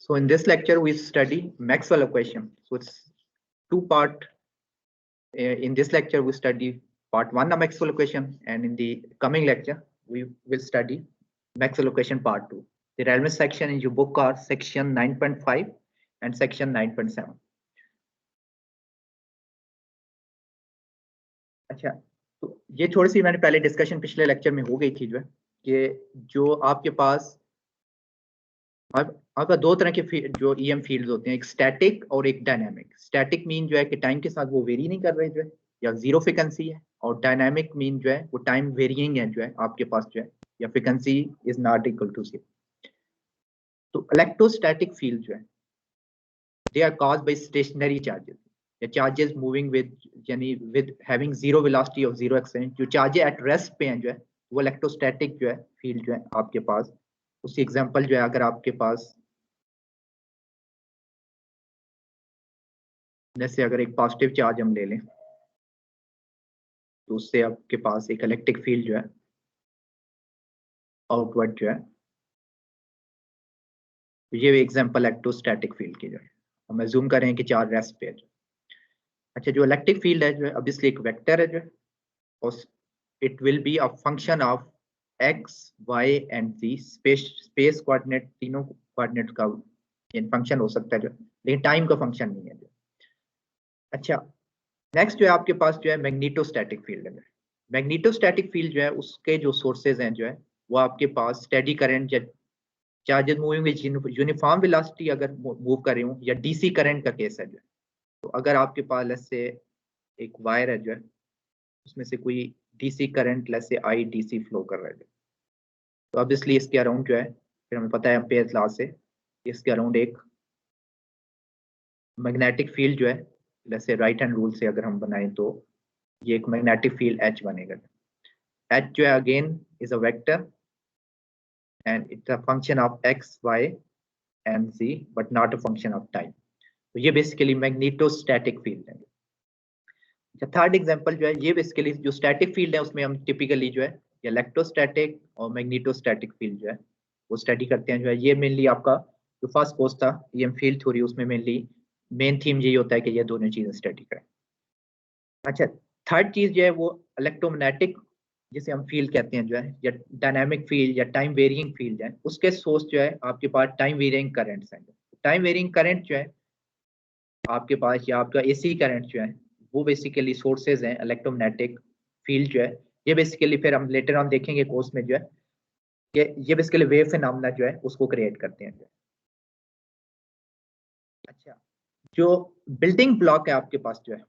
So in this lecture, we study Maxwell equation. So it's two part. In this lecture, we study part one of Maxwell equation, and in the coming lecture, we will study Maxwell equation part two. The relevant section in your book are section 9.5 and section 9.7. अच्छा, तो ये थोड़ी सी मैंने पहले discussion पिछले lecture में हो गई थी, जो है कि जो आपके पास आपका दो तरह के जो ईएम फील्ड्स होते हैं, एक स्टैटिक और एक डायनामिक। स्टैटिक मीन जो है कि टाइम के साथ वो वेरी नहीं कर रहे, जो है या जीरो फ्रीक्वेंसी है, और डायनामिक मीन जो है वो टाइम वेरिएंग है, जो है आपके पास जो है या frequency is not equal to zero. तो इलेक्ट्रोस्टैटिक फील्ड जो है they are caused by stationary charges या चार्जेस मूविंग विद यानी with having zero velocity of zero extent. जो चार्जेस एट रेस्ट पे हैं जो है वो इलेक्ट्रोस्टैटिक जो है फील्ड जो है आपके पास। उसकी एग्जांपल जो है, अगर आपके पास जैसे अगर एक पॉजिटिव चार्ज हम ले लें तो उससे आपके पास एक इलेक्ट्रिक फील्ड जो है आउटवर्ड जो है, ये एग्जांपल इलेक्ट्रोस्टैटिक फील्ड की जो है। हम अज्यूम करें कि चार्ज रेस्ट पे है। अच्छा, जो इलेक्ट्रिक फील्ड है जो है ऑब्वियसली एक वेक्टर है जो है, और it will be a function of X Y and Z. Space coordinate, तीनों कोऑर्डिनेट का फंक्शन हो सकता है जो, लेकिन टाइम का फंक्शन नहीं है जो। अच्छा, नेक्स्ट जो है आपके पास जो है मैग्नेटोस्टैटिक फील्ड है। मैग्नेटोस्टैटिक फील्ड जो है उसके जो सोर्सेज हैं जो है वो आपके पास स्टेडी करंट या charges moving with uniform velocity अगर मूव कर रहे हो, या डीसी करंट का केस है जो है। तो अगर आपके पास लेट्स से एक वायर है जो है, उसमें से कोई DC current let's say I DC flow कर रहा है, तो ऑब्वियसली इसके अराउंड जो है, फिर हमें पता है एम्पेयर्स लॉ से, इसके अराउंड एक मैग्नेटिक फील्ड जो है let's say right hand rule से अगर हम बनाएं तो ये एक मैग्नेटिक फील्ड एच बनेगा। एच जो है again is a vector and it's a function of x, y and z but not a function of time. तो ये बेसिकली मैग्नेटोस्टैटिक फील्ड है। थर्ड एग्जांपल जो है, ये बेसिकली जो स्टैटिक फील्ड है उसमें हम टिपिकली जो है इलेक्ट्रोस्टैटिक और मैग्नेटोस्टैटिक फील्ड जो है वो स्टडी करते हैं जो है। ये मेनली आपका जो फर्स्ट कोर्स था ये फील्ड थ्योरी, उसमें मेनली मेन थीम यही होता है कि ये दोनों चीजें स्टडी करें। अच्छा, थर्ड चीज जो है वो इलेक्ट्रोमैग्नेटिक जिसे हम फील्ड कहते हैं जो है, या डायनामिक फील्ड या टाइम वेरिएंग फील्ड है, उसके सोर्स जो है आपके पास टाइम वेरिएंग करंट्स हैं। टाइम वेरिएंग करंट जो है आपके पास, या आपका एसी करंट जो है वो बेसिकली सोर्सेज हैं इलेक्ट्रोमैग्नेटिक फील्ड जो है। ये बेसिकली फिर हम लेटर ऑन देखेंगे कोर्स में जो है कि ये बेसिकली वेव फिनोमेना जो है उसको क्रिएट करते हैं जो है। अच्छा, जो बिल्डिंग ब्लॉक है आपके पास जो है,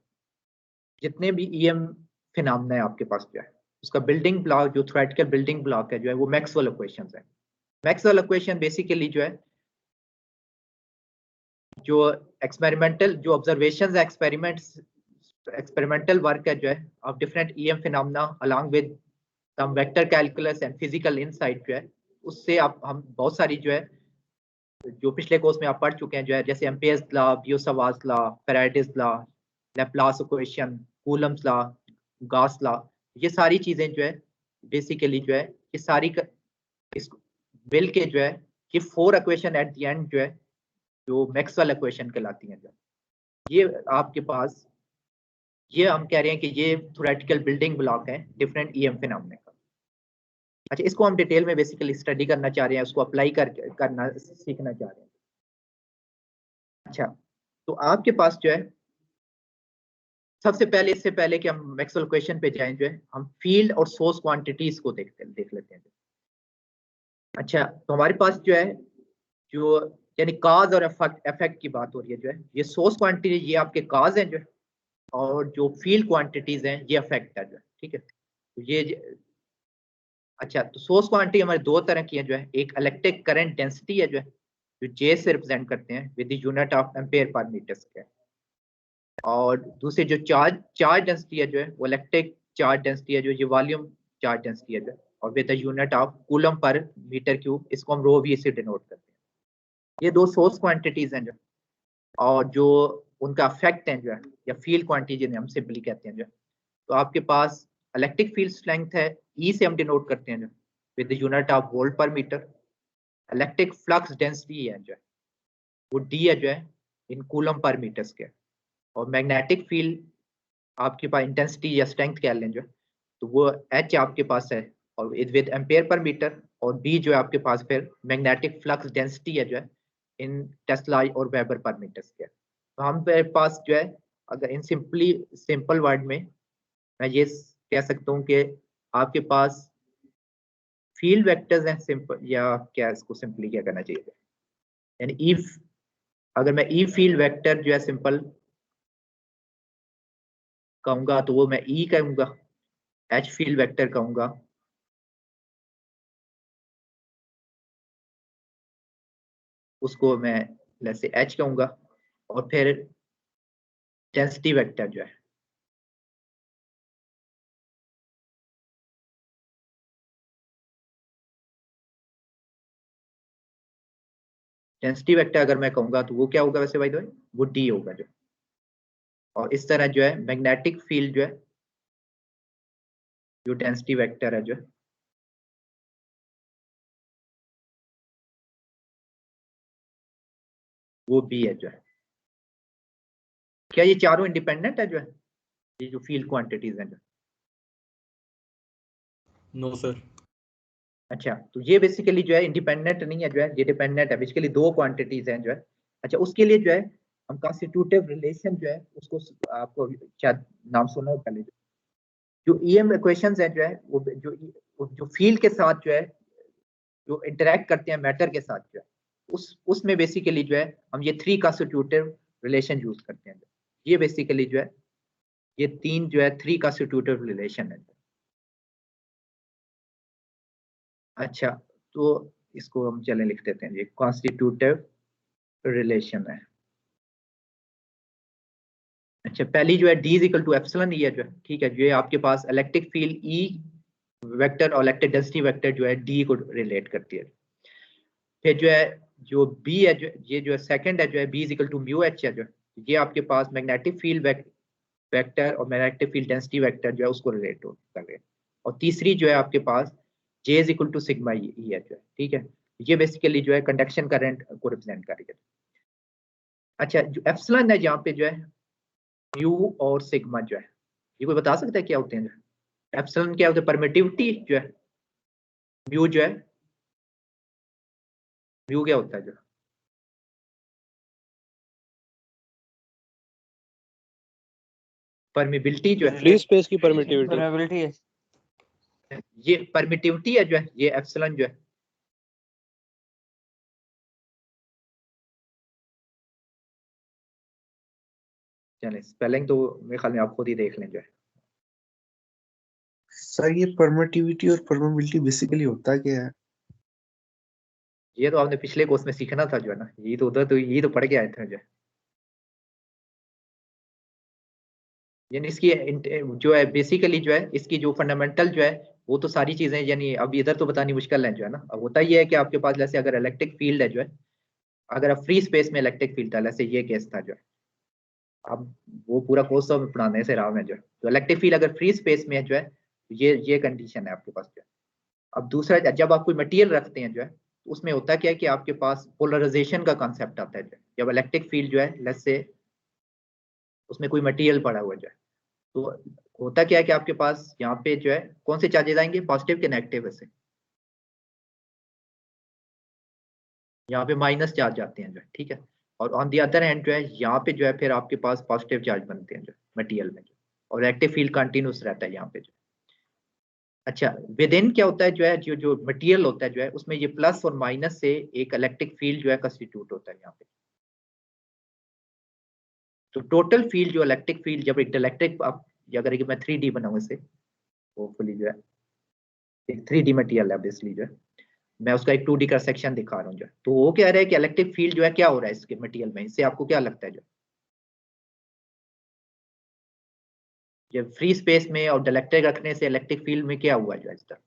जितने भी ईएम फिनोमेना है आपके पास जो है, उसका बिल्डिंग ब्लॉक, जो थ्योरेटिकल बिल्डिंग ब्लॉक है जो है वो मैक्सवेल इक्वेशंस है। मैक्सवेल इक्वेशन बेसिकली जो है जो एक्सपेरिमेंटल जो ऑब्जर्वेशंस एक्सपेरिमेंटल वर्क है जो है of different EM phenomena along with some vector calculus and physical insight जो है, उससे आप हम बहुत सारी जो है जो पिछले कोर्स में आप पढ़ चुके हैं जो है, जैसे Ampere's law, Biot-Savart's law, Faraday's law, Laplace equation, Coulomb's law, Gauss law, ये सारी चीजें जो है बेसिकली जो है ये सारी इस मिल के जो है ये four equation at the end जो है जो मैक्सवेल इक्वेशन कहलाती हैं। जो ये आपके पास, ये हम कह रहे हैं कि ये थ्योरेटिकल बिल्डिंग ब्लॉक है डिफरेंट ईएम फिनोमेना का। अच्छा, इसको हम डिटेल में बेसिकली स्टडी करना चाह रहे हैं, उसको अप्लाई करना सीखना चाह रहे हैं। अच्छा, तो आपके पास जो है सबसे पहले, इससे पहले कि हम मैक्सवेल इक्वेशन पे जाएं जो है, हम फील्ड और सोर्स क्वांटिटीज को देख लेते हैं। अच्छा, तो हमारे पास जो है जो यानी काज और इफेक्ट की बात हो रही है जो है, ये सोर्स क्वांटिटी ये आपके काज हैं जो है, और जो फील्ड क्वांटिटीज हैं ये इफेक्ट है जो है। ठीक है, तो ये अच्छा, तो सोर्स क्वांटिटी हमारे दो तरह की है जो है, एक इलेक्ट्रिक करंट डेंसिटी है जो है जो जे से रिप्रेजेंट करते हैं with the unit of ampere per metre square, और दूसरी जो चार्ज डेंसिटी है जो है वो इलेक्ट्रिक चार्ज डेंसिटी है जो ये वॉल्यूम चार्ज डेंसिटी है जो, और with the unit of coulomb per metre cube, इसको हम रो वी से डिनोट करते हैं। ये दो सोर्स क्वांटिटीज हैं जो, और जो उनका इफेक्ट है जो है या फील्ड क्वांटिटी जिन्हें हम सिंपली कहते हैं जो, तो आपके पास इलेक्ट्रिक फील्ड स्ट्रेंथ है ई से हम डिनोट करते हैं जो with the unit of volt per metre. Electric flux density है जो वो डी है जो है in coulomb per metre square, और मैग्नेटिक फील्ड आपके पास इंटेंसिटी या स्ट्रेंथ कह लें जो है, तो वो एच आपके पास है और विद एम्पेयर पर मीटर, और बी जो है आपके पास फिर मैग्नेटिक फ्लक्स डेंसिटी है जो है इन टेस्ला और वेबर पर मीटर स्क्वायर। तो हमारे पास जो है अगर इन सिंपल वर्ड में मैं ये कह सकता हूँ कि आपके पास फील्ड वेक्टर्स हैं सिंपल, या क्या इसको सिंपली क्या करना चाहिए, यानी ई, अगर मैं ई फील्ड वेक्टर जो है सिंपल कहूंगा तो वो मैं ई कहूंगा, एच फील्ड वेक्टर कहूंगा, उसको मैं जैसे एच कहूंगा, और फिर डेंसिटी वेक्टर जो है डेंसिटी वेक्टर अगर मैं कहूंगा तो वो क्या होगा वैसे भाई, वो डी होगा जो, और इस तरह जो है मैग्नेटिक फील्ड जो है जो डेंसिटी वेक्टर है जो, वो बी है जो है। क्या ये चारों इंडिपेंडेंट है जो है, ये जो फील्ड क्वांटिटीज हैं जो? No sir. अच्छा, तो ये बेसिकली जो है इंडिपेंडेंट नहीं है जो है, ये डिपेंडेंट है, बेसिकली दो क्वांटिटीज हैं जो है। अच्छा, उसके लिए जो है हम कॉन्स्टिट्यूटिव रिलेशन जो है उसको, आपको शायद नाम सुना हो पहले, जो ईएम इक्वेशंस है जो है वो जो फील्ड के साथ जो है जो इंटरेक्ट करते हैं मैटर के साथ जो है, उसमें बेसिकली जो है हम ये थ्री कॉन्स्टिट्यूटिव रिलेशन यूज करते हैं। ये बेसिकली जो है ये तीन जो है थ्री कॉन्स्टिट्यूटिव रिलेशन है। अच्छा, तो इसको हम चले लिख देते हैं, ये कॉन्स्टिट्यूटिव रिलेशन है। अच्छा, पहली जो है D is equal to epsilon E है जो है, ठीक है, जो है आपके पास इलेक्ट्रिक फील्ड ई वेक्टर और इलेक्ट्रिक डेंसिटी वेक्टर जो है डी को रिलेट करती है। फिर जो है जो बी है जो ये जो है सेकंड है जो है B is equal to mu H है जो, ये आपके पास मैग्नेटिक फील्ड वेक्टर और मैग्नेटिक फील्ड डेंसिटी वेक्टर जो है उसको रिलेट कर रहे हैं। और तीसरी जो है आपके पास J is equal to sigma E है जो है, ठीक है, ये बेसिकली जो है कंडक्शन करंट को रिप्रेजेंट कर रही है। अच्छा, जो एप्सिलॉन है यहाँ पे जो है म्यू और सिग्मा जो है, ये कोई बता सकता है क्या होते हैं? जो एप्सिलॉन क्या होता है, परमिटिविटी जो है, म्यू जो है, म्यू क्या होता है जो, परमिबिलिटी जो है, फ्री स्पेस की परमिटिविटी परमेबिलिटी है। ये परमिटिविटी है जो है, ये एप्सिलॉन जो है। चलिए स्पेलिंग तो मेरे ख्याल में आप खुद ही देख लें जो है। सर ये परमिटिविटी और परमेबिलिटी बेसिकली होता क्या है? ये तो आपने पिछले कोर्स में सीखना था जो है ना, ये तो उधर तो ये तो पढ़ के आए थे जो है। यानी इसकी जो है बेसिकली जो है इसकी जो फंडामेंटल जो है वो तो सारी चीजें, यानी अब इधर तो बतानी मुश्किल है जो है ना। अब होता ये है कि आपके पास जैसे अगर इलेक्ट्रिक फील्ड है जो है, अगर आप फ्री स्पेस में इलेक्ट्रिक फील्ड था, जैसे ये केस था जो है, अब वो पूरा कोर्स तो पढ़ाने से रहा मैं जो है, तो इलेक्ट्रिक फील्ड अगर फ्री स्पेस में है जो है, ये कंडीशन है आपके पास जो है। अब दूसरा, जब आप कोई मटेरियल रखते हैं जो है, तो उसमें होता क्या है कि आपके पास पोलराइजेशन का कॉन्सेप्ट आता है जो है। जब इलेक्ट्रिक फील्ड जो है लेट्स से उसमें कोई मटेरियल पड़ा हुआ जो है, तो होता क्या है कि आपके पास यहाँ पे जो है कौन से चार्जेस आएंगे, पॉजिटिव के नेगेटिव से, यहाँ पे माइनस चार्ज आते हैं जो है, ठीक है। और ऑन दी अदर हैंड जो है यहाँ पे जो है फिर आपके पास पॉजिटिव चार्ज बनते हैं जो मटेरियल में जो, और इलेक्ट्रिक फील्ड कंटिन्यूस रहता है यहाँ पे जो। अच्छा, विद इन क्या होता है जो है, जो जो मटेरियल होता है जो है उसमें ये प्लस और माइनस से एक इलेक्ट्रिक फील्ड जो है कंस्टिट्यूट होता है यहाँ पे। तो टोटल फील्ड जो इलेक्ट्रिक फील्ड, जब एक इलेक्ट्रिक आप, अगर मैं 3D बनाऊं इसे, होपफुली जो है एक 3D मटेरियल है ऑब्वियसली जो है, मैं उसका एक 2D का सेक्शन दिखा रहा हूँ जो है, तो वो कह रहा है कि इलेक्ट्रिक फील्ड जो है क्या हो रहा है इसके मटेरियल में, इससे आपको क्या लगता है जो ये फ्री स्पेस में और इलेक्ट्रिक रखने से इलेक्ट्रिक फील्ड में क्या हुआ जो है इस तरह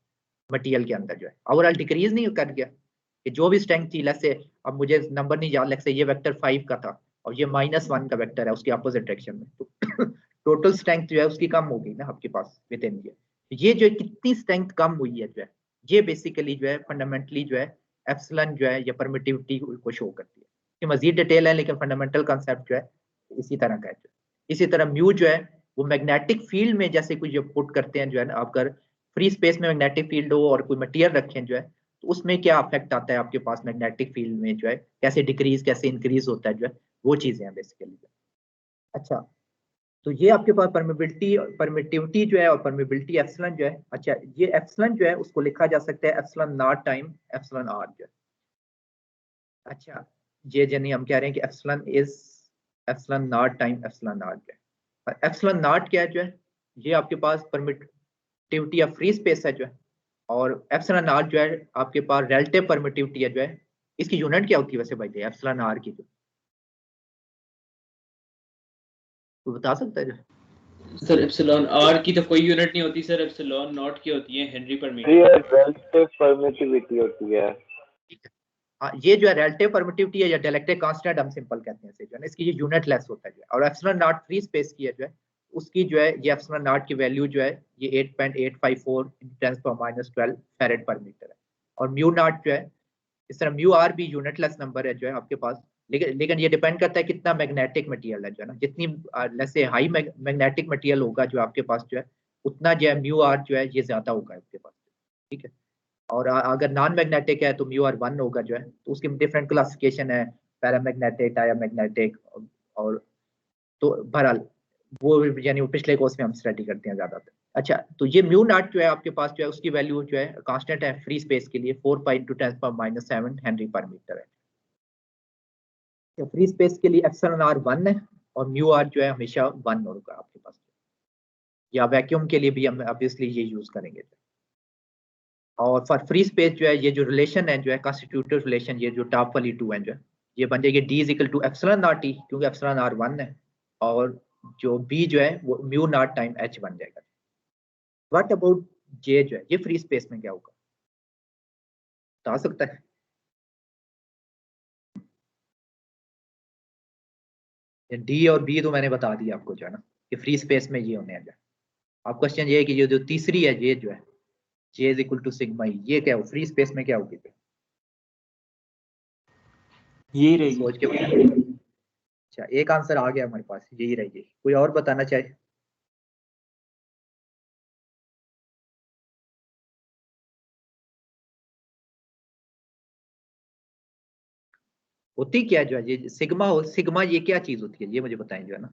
मटेरियल के अंदर जो है ओवरऑल डिक्रीज नहीं कर गया, कि जो भी स्ट्रेंथ थी, लेट्स से अब मुझे नंबर नहीं याद, लेट्स से ये वेक्टर 5 का था और ये -1 का वेक्टर है उसके अपोजिट डायरेक्शन में, तो टोटल स्ट्रेंथ जो है उसकी कम हो गई ना आपके पास विद इन ये जो कितनी स्ट्रेंथ कम हुई है जो है, ये बेसिकली जो है फंडामेंटली जो है एप्सिलॉन जो है या परमिटिविटी को शो करती है। कि मजीद डिटेल है, लेकिन फंडामेंटल कंसेप्ट जो है इसी तरह का है। इसी तरह म्यू जो है वो मैग्नेटिक फील्ड में जैसे कुछ जो पुट करते हैं जो है ना, अगर फ्री स्पेस में मैग्नेटिक फील्ड हो और कोई मटेरियल रखें जो है, तो उसमें क्या अफेक्ट आता है आपके पास मैग्नेटिक फील्ड में जो है, कैसे डिक्रीज कैसे इंक्रीज होता है जो है, वो चीजें हैं बेसिकली। अच्छा, तो ये आपके पास परमिबिलिटी परमिटिविटी जो है और परमिबिलिटी एप्सिलॉन जो है। अच्छा, ये एप्सिलॉन जो है उसको लिखा जा सकता है epsilon naught time epsilon R जो है। अच्छा, ये जनी हम कह रहे हैं कि epsilon is epsilon naught time epsilon R जो है। एप्सिलॉन नॉट क्या है जो है, ये आपके पास परमिटिविटी ऑफ फ्री स्पेस है जो है, और एप्सिलॉन आर जो है आपके पास रिलेटिव परमिटिविटी है जो है। इसकी यूनिट क्या होती है वैसे भाई एप्सिलॉन आर की, जो तो बता सकता है जो? सर एप्सिलॉन आर की तो कोई यूनिट नहीं होती सर, एप्सिलॉन नॉट की होती है हेनरी पर मीटर। ये रिलेटिव परमिटिविटी होती है। हाँ, ये जो है रिलेटिव परमिटिविटी है या डायलेक्ट्रिक कांस्टेंट हम सिंपल कहते हैं इसे जो है ना, इसकी ये यूनिट लेस होता है जो है। और एप्सिलॉन नॉट फ्री स्पेस की है जो है, उसकी जो है ये एप्सिलॉन नॉट की वैल्यू जो है ये 8.854 × 10⁻12 फैरेड पर मीटर है। और म्यू नॉट जो है, इस तरह म्यू आर भी यूनिट लेस नंबर है जो है आपके पास, लेकिन ये डिपेंड करता है कितना मैग्नेटिक मटेरियल है जो है ना। जितनी जैसे हाई मैग्नेटिक मटेरियल होगा जो आपके पास जो है, उतना जो है म्यू आर जो है ये ज्यादा होगा आपके पास, ठीक है। और अगर नॉन मैग्नेटिक है तो म्यू आर 1 होगा जो है। तो उसकी डिफरेंट क्लासिफिकेशन है, पैरामैग्नेटिक, डायामैग्नेटिक, और तो बहरहाल वो यानी वो पिछले कोर्स में हम स्टडी करते हैं ज्यादातर। अच्छा, तो ये म्यू नॉट जो है आपके पास जो है उसकी वैल्यू जो है कांस्टेंट है फ्री स्पेस के लिए 4 पाई × 10⁻⁷ हेनरी पर मीटर है। तो फ्री स्पेस के लिए एप्सिलॉन आर 1 है और म्यू आर जो है हमेशा 1 होगा आपके पास। या वैक्यूम के लिए भी हम ऑब्वियसली ये यूज करेंगे। और फॉर फ्री स्पेस जो है ये जो रिलेशन है जो है कॉन्स्टिट्यूटिव रिलेशन, ये जो टॉप वाली 2 है जो है, ये बन जाएगी D equal to epsilon naught E, क्योंकि एप्सिलॉन आर 1 है, और जो B जो है वो म्यू नॉट टाइम H बन जाएगा। व्हाट अबाउट J जो है, ये फ्री स्पेस में क्या होगा बता सकता है? D और B तो मैंने बता दिया आपको जो है ना, कि फ्री स्पेस में ये होने हैं। अब क्वेश्चन ये है कि ये जो तीसरी है J जो है, J is equal to sigma E, ये क्या हो फ्री स्पेस में क्या होगी? यही रहेगी। सोच के बताइए। अच्छा, एक आंसर आ गया हमारे पास, यही रहेगी। कोई और बताना चाहे? होती क्या जो है ये सिग्मा सिग्मा ये क्या चीज होती है, ये मुझे बताएं जो है ना।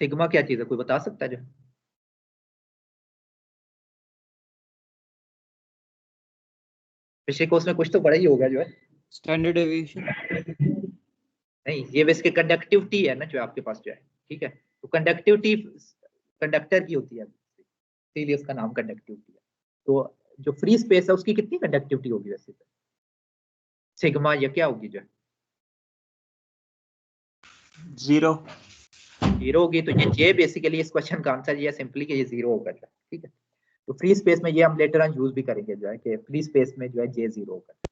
सिग्मा क्या चीज है, कोई बता सकता है जो? पिछले कोर्स में कुछ तो बड़ा ही होगा जो है। Standard deviation. नहीं, ये बेसिकली कंडक्टिविटी है ना जो आपके पास जो है, ठीक है। तो कंडक्टिविटी कंडक्टर की होती है, इसीलिए उसका नाम कंडक्टिविटी है। तो जो फ्री स्पेस है उसकी कितनी कंडक्टिविटी होगी वैसे सिग्मा, या क्या होगी जो है? 0 होगी। तो ये जे बेसिकली इस क्वेश्चन का आंसर ये है सिंपली कि ये 0 होगा जो है, ठीक है। तो फ्री स्पेस में ये हम लेटर ऑन यूज भी करेंगे जो है कि फ्री स्पेस में जो है जे 0 होगा।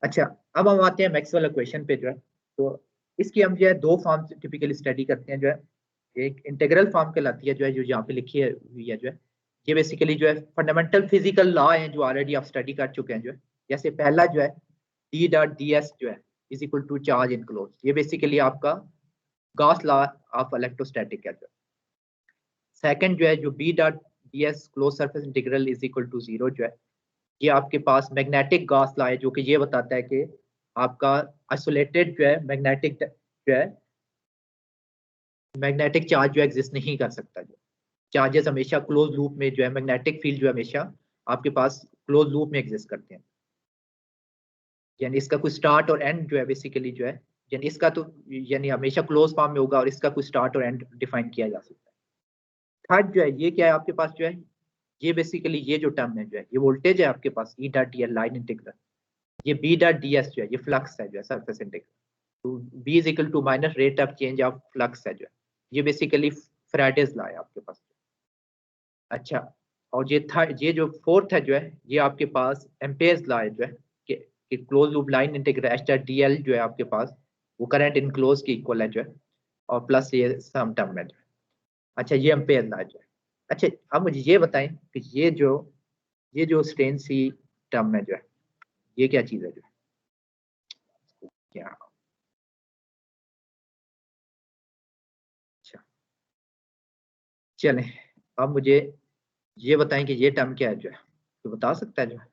अच्छा, अब हम आते हैं मैक्सवेल इक्वेशन पे जो है। तो इसकी हम जो है 2 फॉर्म टिपिकली स्टडी करते हैं जो है। एक इंटीग्रल फॉर्म कहलाती है जो है, जो यहाँ पे लिखी है हुई है जो है। ये बेसिकली जो है फंडामेंटल फिजिकल लॉ है जो ऑलरेडी आप स्टडी कर चुके हैं जो है। जैसे पहला जो है डी डॉट डी एस जो है is equal to charge enclose, ये बेसिकली आपका गॉस लॉ ऑफ इलेक्ट्रोस्टैटिक है जो। सेकंड जो है जो B dot D S close surface integral is equal to 0 जो है, ये आपके पास मैग्नेटिक गॉस लॉ है जो कि ये बताता है कि आपका आइसोलेटेड जो है मैग्नेटिक जो है मैग्नेटिक चार्ज जो एग्जिस्ट नहीं कर सकता। जो चार्जेस हमेशा क्लोज लूप में जो है मैग्नेटिक फील्ड जो है हमेशा आपके पास क्लोज लूप में एग्जिस्ट करते हैं, यानी इसका कोई स्टार्ट और एंड जो है बेसिकली जो है, यानी इसका तो यानी हमेशा क्लोज फॉर्म में होगा और इसका कोई स्टार्ट और एंड डिफाइन किया जा सकता है। थर्ड जो है ये क्या है आपके पास जो है, ये बेसिकली ये जो टर्म है जो है ये वोल्टेज है आपके पास E dot D L line integral, ये बी डॉट डी एस जो है ये फ्लक्स है जो है सरफेस इंटीग्रल, तो B is equal to minus rate of change of flux है जो है, ये बेसिकली फैराडेज लॉ है आपके पास। अच्छा, और ये जो फोर्थ है जो है ये आपके पास एम्पेयर्स लॉ है जो है कि close loop line integral H dot D L जो है आपके पास वो करंट इन क्लोज के इक्वल है जो है, और प्लस ये सम टर्म है जो है। अच्छा, ये एम्पेयर लॉ जो है। अच्छा, अब मुझे ये बताएं कि ये जो स्ट्रेन सी टर्म है जो है ये क्या चीज है जो है? क्या? अच्छा चलें, अब मुझे ये बताएं कि ये टर्म क्या है जो है, तो बता सकता है जो है?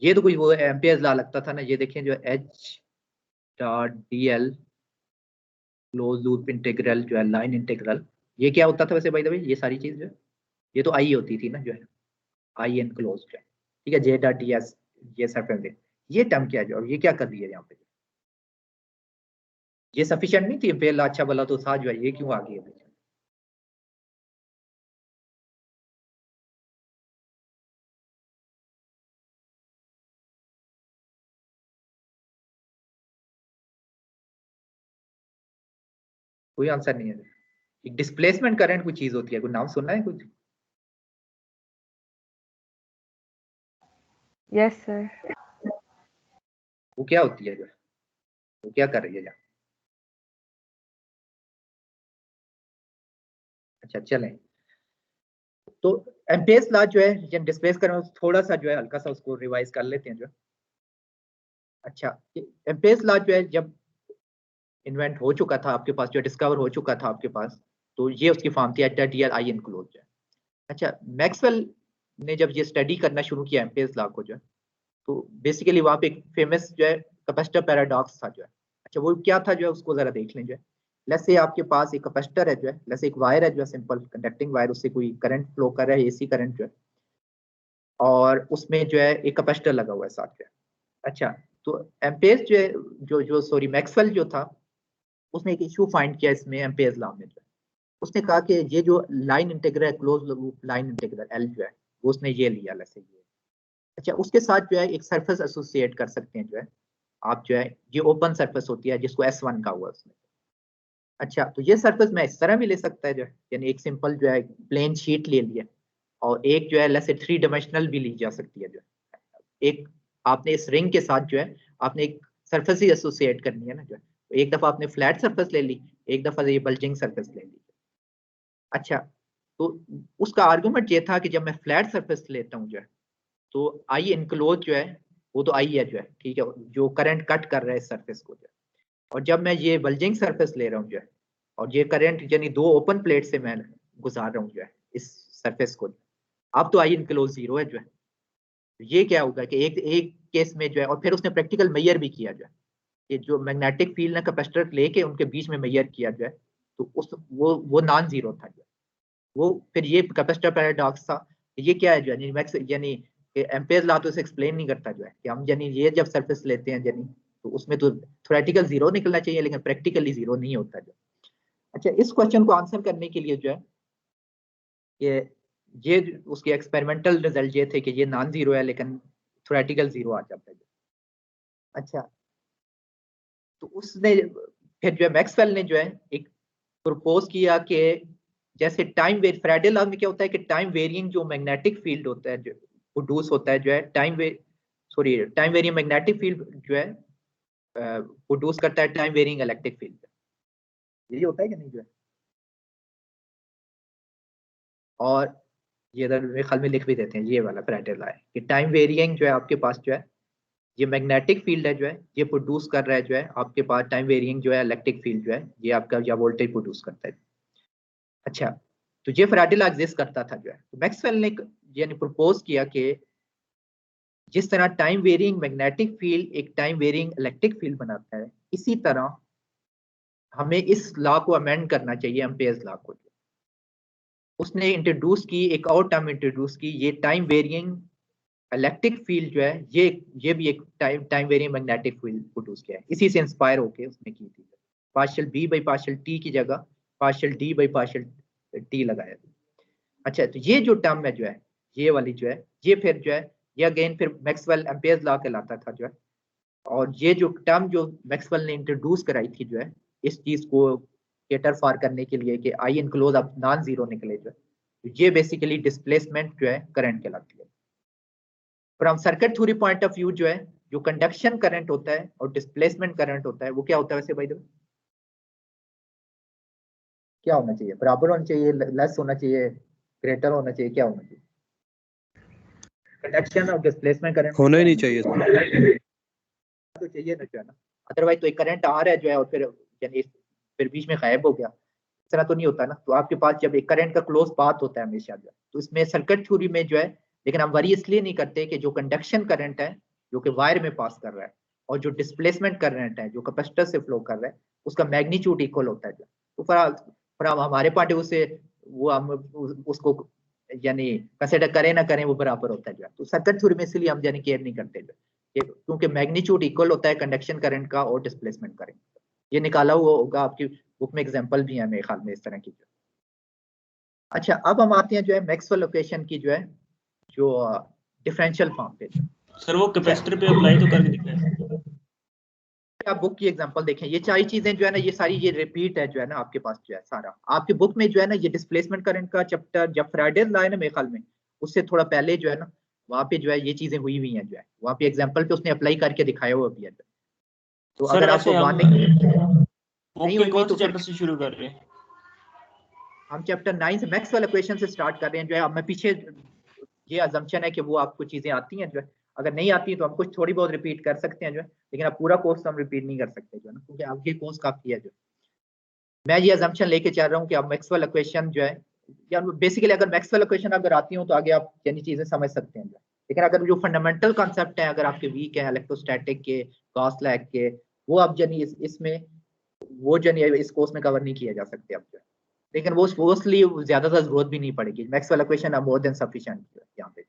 ये तो कुछ वो एम्पियर्स लॉ लगता था ना, ये देखें जो H dot D L close loop integral जो है लाइन इंटीग्रल, ये क्या होता था वैसे भाई? ये सारी चीज जो है ये तो आई होती थी ना जो है, आई एन क्लोज जो है, ठीक है, जे डॉट डी एस, ये सरफेस, ये टर्म क्या है जो, ये क्या कर रही है यहाँ पे? ये सफिशिएंट नहीं थी पहला, अच्छा भला तो था जो है, ये क्यों आ गई है? कोई आंसर नहीं है। एक डिस्प्लेसमेंट करंट कुछ चीज होती है, कोई नाम सुनना है कुछ? Yes sir. वो क्या होती है जो है, वो क्या कर रही है यहाँ? अच्छा चलें, तो एम्पियर्स लॉ जो है जब डिस्प्लेस करें, थोड़ा सा जो है हल्का सा उसको रिवाइज कर लेते हैं जो। अच्छा, एम्पियर्स लॉ जो है जब इन्वेंट हो चुका था आपके पास, जो डिस्कवर हो चुका था आपके पास, तो ये उसकी फॉर्म थी at D L I enclose जो है। अच्छा, मैक्सवेल ने जब ये स्टडी करना शुरू किया एम्पियर्स लॉ को जो है, तो बेसिकली वहाँ पे एक फेमस जो है कैपेसिटर पैराडॉक्स था जो है। अच्छा वो क्या था जो है, उसको जरा देख लें जो है। लेट्स से आपके पास एक कैपेसिटर है जो है, लेट्स से एक वायर है जो है, सिंपल कंडक्टिंग वायर, उससे कोई करंट फ्लो कर रहा है, एसी करंट जो है, और उसमें जो है एक कैपेसिटर लगा हुआ है साथ जो है। अच्छा, तो एम्पियर्स जो है, जो सॉरी मैक्सवेल जो था, उसने एक इशू फाइंड किया इसमें एम्पियर्स लॉ में जो है। उसने कहा कि ये जो लाइन इंटीग्रल है, close loop line integral L जो है, वो उसने ये लिया लेट्स से ये। अच्छा, उसके साथ जो है एक सरफेस एसोसिएट कर सकते हैं जो है आप जो है, ये ओपन सरफेस होती है जिसको S1 का हुआ उसमें। अच्छा, तो ये सरफेस मैं इस तरह भी ले सकता है जो है, यानी एक सिंपल जो है प्लेन शीट ले लिया, और एक जो है लेट्स से 3 डायमेंशनल भी ली जा सकती है जो है। एक आपने इस रिंग के साथ जो है आपने एक सरफेस ही एसोसिएट करनी है ना जो है, तो एक दफा आपने फ्लैट सरफेस ले ली, एक दफा ये बल्जिंग सरफेस ले ली। अच्छा, तो उसका आर्गुमेंट ये था कि जब मैं फ्लैट सरफेस लेता हूँ जो है, तो आई इनक्लोज जो है वो तो आई है जो है, ठीक है, जो करंट कट कर रहा है इस सरफेस को जो है। और जब मैं ये बल्जिंग सरफेस ले रहा हूँ जो है, और ये करंट यानी दो ओपन प्लेट से मैं गुजार रहा हूँ जो है इस सरफेस को, अब तो आई इनक्लोज 0 है जो है। ये क्या होगा कि एक एक केस में जो है, और फिर उसने प्रैक्टिकल मेजर भी किया जो है, ये जो मैग्नेटिक फील्ड ने कैपेसिटर लेके उनके बीच में मेजर किया जो है, तो उस वो नॉन जीरो था जो है। वो फिर ये कैपेसिटर पैराडॉक्स था, ये क्या है जो है, यानी एम्पेयर लॉ तो इसे एक्सप्लेन नहीं करता जो है, कि हम यानी ये जब सरफेस लेते हैं यानी, तो उसमें तो थ्योरेटिकल जीरो निकलना चाहिए, लेकिन प्रैक्टिकली जीरो नहीं होता जो। अच्छा, इस क्वेश्चन को आंसर करने के लिए जो है, ये उसके एक्सपेरिमेंटल रिजल्ट ये थे कि ये नॉन जीरो है, लेकिन थ्योरेटिकल जीरो आ जाता है। अच्छा, तो उसने फिर जो है मैक्सवेल ने जो है एक प्रपोज किया कि जैसे टाइम फैराडे लॉ में क्या होता है कि टाइम वेरिंग जो मैग्नेटिक फील्ड होता है जो प्रोड्यूस होता है जो है, टाइम वेरिंग मैग्नेटिक फील्ड जो है प्रोड्यूस करता है टाइम वेरिंग इलेक्ट्रिक फील्ड, यही होता है कि नहीं जो है। और ये इधर मेरे ख्याल में लिख भी देते हैं, ये वाला फैराडे लॉ है कि टाइम वेरिंग जो है आपके पास जो है, ये मैग्नेटिक फील्ड है जो है, ये प्रोड्यूस कर रहा है जो है आपके पास टाइम वेरिंग जो है इलेक्ट्रिक फील्ड जो है, ये आपका या वोल्टेज प्रोड्यूस करता है। अच्छा, तो ये फैराडे लॉ एग्जिस्ट करता था जो है, तो मैक्सवेल ने यानी प्रपोज किया कि जिस तरह टाइम वेरिंग मैग्नेटिक फील्ड एक टाइम वेरिंग इलेक्ट्रिक फील्ड बनाता है, इसी तरह हमें इस लॉ को अमेंड करना चाहिए एम्पियर्स लॉ को। उसने इंट्रोड्यूस की एक और टर्म इंट्रोड्यूस की, ये टाइम वेरिंग इलेक्ट्रिक फील्ड जो है, ये भी एक time varying magnetic field produce किया है, इसी से इंस्पायर होके उसने की थी। Partial B by partial T की जगह partial D by partial T लगाया। अच्छा, तो ये जो टर्म है जो है, ये वाली जो है, ये फिर जो है, ये अगेन फिर मैक्सवेल एम्पियर्स लॉ कहलाता था जो है। और ये जो टर्म जो मैक्सवेल ने इंट्रोड्यूस कराई थी जो है, इस चीज को केटर फॉर करने के लिए कि आई इनक्लोज अब नॉन जीरो निकले जो है, तो ये बेसिकली डिस्प्लेसमेंट जो है करंट कहलाती है। From circuit theory point of view जो है, जो कंडक्शन करंट होता है और डिस्प्लेसमेंट करंट होता है, वो क्या होता है वैसे भाई? क्या होना चाहिए? बराबर होना चाहिए, लेस होना चाहिए, ग्रेटर होना चाहिए, क्या होना चाहिए? कंडक्शन और डिस्प्लेसमेंट करंट होना ही नहीं चाहिए। तो चाहिए ना जो है ना, अदरवाइज तो एक करंट आ रहा है जो है और फिर बीच में गायब हो गया, इस तरह तो नहीं होता ना। तो आपके पास जब एक करंट का क्लोज पाथ होता है हमेशा जो है, तो इसमें सर्किट थ्योरी में जो है, लेकिन हम वरी इसलिए नहीं करते कि जो कंडक्शन करंट है जो कि वायर में पास कर रहा है और जो डिस्प्लेसमेंट करंट है जो कैपेसिटर से फ्लो कर रहा है उसका मैग्नीट्यूड इक्वल होता है। तो फिर हमारे पॉइंट ऑफ व्यू से वो हम उसको यानी कंसिडर करें ना करें वो बराबर होता है जो है। तो सर्किट थ्योरी में इसलिए हम यानी केयर नहीं करते जो, क्योंकि मैग्नीट्यूड इक्वल होता है कंडक्शन करंट का और डिस्प्लेसमेंट करंट। ये निकाला हुआ होगा आपकी बुक में, एग्जांपल भी है मेरे ख्याल में इस तरह की। अच्छा, अब हम आते हैं जो है मैक्सवेल इक्वेशन की जो है जो डिफरेंशियल फॉर्म पे। सर वो कैपेसिटर पे अप्लाई तो करके दिखाएं। आप बुक की एग्जांपल देखें, ये सारी चीजें जो है ना, ये सारी ये रिपीट है जो है ना आपके पास जो है सारा आपकी बुक में जो है ना। ये डिस्प्लेसमेंट करंट का चैप्टर जब फ्राइडेज ला है ना मेरे ख्याल में, उससे थोड़ा पहले जो है ना वहाँ पे जो है ये चीजें हुई हुई हैं जो है, वहाँ पे एग्जांपल पे उसने अप्लाई करके दिखाया हुआ भी है। तो सर अगर वैसे आपको हम नहीं बुक के हुई कौन तो से फिर चैप्टर से शुरू कर रहे हैं? हम चैप्टर 9 से मैक्सवेल इक्वेशन से स्टार्ट कर रहे हैं जो है। अब मैं पीछे ये अजम्पशन है कि वो आपको चीजें आती हैं जो है, अगर नहीं आती तो हम कुछ थोड़ी बहुत रिपीट कर सकते हैं जो है, लेकिन अब पूरा कोर्स हम रिपीट नहीं कर सकते जो है ना, क्योंकि आगे कोर्स काफी है जो। मैं ये अजम्पशन लेके चल रहा हूँ कि अब मैक्सवेल इक्वेशन जो है, या बेसिकली अगर मैक्सवेल इक्वेशन अगर आती हो तो आगे आप यानी चीजें समझ सकते हैं जो। लेकिन अगर जो फंडामेंटल कॉन्सेप्ट है अगर आपके वीक है इलेक्ट्रोस्टैटिक के, गॉस लॉ के, वो आप यानी इसमें वो यानी इस कोर्स में कवर नहीं किया जा सकते अब जो है। लेकिन वो मोस्टली ज्यादातर जरूरत भी नहीं पड़ेगी, मैक्सवेल इक्वेशन अब मोर देन सफिशिएंट यहाँ पे।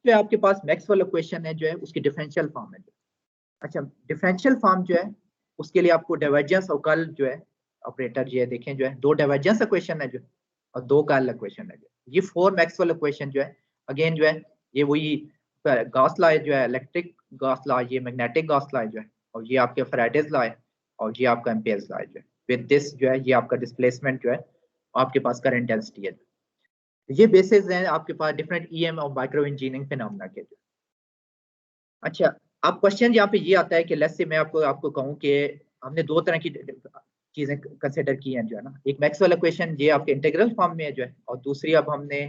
जो आपके पास मैक्सवेल इक्वेशन है जो है उसकी डिफरेंशियल फॉर्म है। अच्छा, डिफरेंशियल फॉर्म जो है उसके लिए आपको डाइवर्जेंस और कर्ल जो है ऑपरेटर जो है देखें जो है, दो डाइवर्जेंस इक्वेशन है जो और दो कर्ल इक्वेशन है जो। ये फोर मैक्सवेल इक्वेशन जो है अगेन जो है ये वही गॉस लॉ जो है, इलेक्ट्रिक गॉस लॉ, ये मैग्नेटिक गॉस लॉ जो है, और ये आपके फैराडेज लॉ है, और ये आपका एम्पियर्स लॉ जो है। विद दिस जो है ये आपका डिस्प्लेसमेंट जो है आपके पास करंट डेंसिटी है। ये बेसिस हैं आपके पास डिफरेंट ईएम और माइक्रो इंजीनियरिंग फिनोमेना के। अच्छा, अब क्वेश्चन यहाँ पे ये आता है कि लेट्स से मैं आपको कहूँ कि हमने दो तरह की चीजें कंसिडर की हैं जो है ना, एक मैक्सवेल इक्वेशन ये आपके इंटीग्रल फॉर्म में है जो है, और दूसरी अब हमने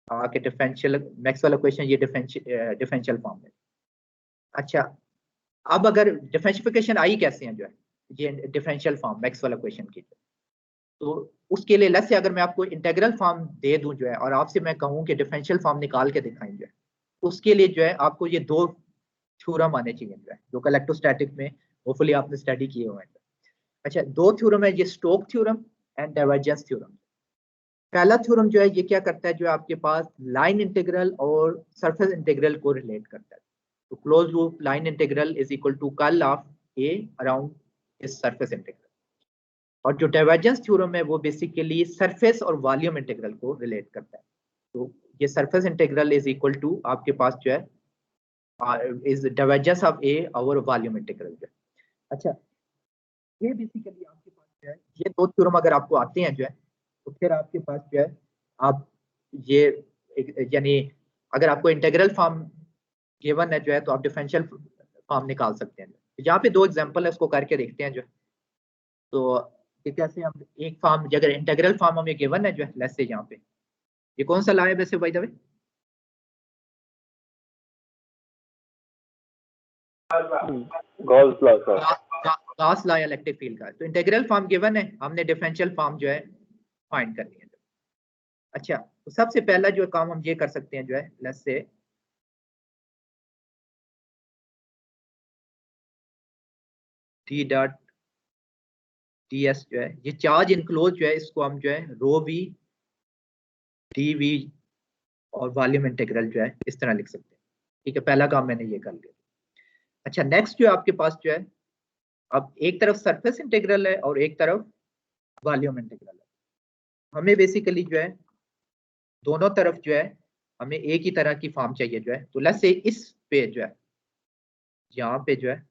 के डिफरेंशियल मैक्सवेल इक्वेशन ये डिफरेंशियल फॉर्म में। अच्छा, अब अगर डिफरेंशिफिकेशन आई कैसे हैं जो है ये डिफरेंशियल फॉर्म मैक्सवेल इक्वेशन की, तो उसके लिए लेट्स से अगर मैं आपको इंटीग्रल फॉर्म दे दूं जो है और आपसे मैं कहूँ कि डिफरेंशियल फॉर्म निकाल के दिखाएं जो है, उसके लिए जो है आपको ये दो थ्योरम आने चाहिए जो है, जो इलेक्ट्रोस्टैटिक में होपफुली आपने स्टडी किए हुए हैं। अच्छा, दो थ्योरम है, ये Stokes theorem and divergence theorem. पहला थ्योरम जो है ये क्या करता है, जो आपके पास लाइन इंटीग्रल और सरफेस इंटीग्रल को रिलेट करता है। तो close loop line integral is equal to curl of A around इस सरफेस इंटीग्रल। और जो डाइवर्जेंस थ्योरम है वो बेसिकली सरफेस और वॉल्यूम इंटीग्रल को रिलेट करता है। तो ये surface integral is equal to आपके पास जो है is divergence of A over volume integral जो है। अच्छा, ये बेसिकली आपके पास जो है ये दो थ्योरम अगर आपको आते हैं जो है, तो फिर आपके पास जो है आप ये यानी अगर आपको इंटीग्रल फॉर्म गिवन है जो है तो आप डिफरेंशियल फॉर्म निकाल सकते हैं। यहाँ पे दो एग्जांपल है उसको करके देखते हैं जो है। तो कैसे हम एक फॉर्म अगर इंटीग्रल फॉर्म हमें गिवन है जो है, लेट्स से यहाँ पे ये कौन सा लॉ है वैसे by the way, Gauss law sir. Gauss law electric field का। तो इंटीग्रल फॉर्म गिवन है, हमने डिफरेंशियल फॉर्म जो है फाइंड करनी है। अच्छा, तो सबसे पहला जो काम हम ये कर सकते हैं जो है, let's say T dot D S जो है ये चार्ज इनक्लोज जो है, इसको हम जो है रो वी डी वी और वॉल्यूम इंटीग्रल जो है इस तरह लिख सकते हैं। ठीक है, पहला काम मैंने ये कर लिया। अच्छा, नेक्स्ट जो आपके पास जो है, अब एक तरफ सरफेस इंटीग्रल है और एक तरफ वॉल्यूम इंटीग्रल है। हमें बेसिकली जो है दोनों तरफ जो है हमें एक ही तरह की फॉर्म चाहिए जो है। तो लेट्स से इस पे जो है यहाँ पे जो है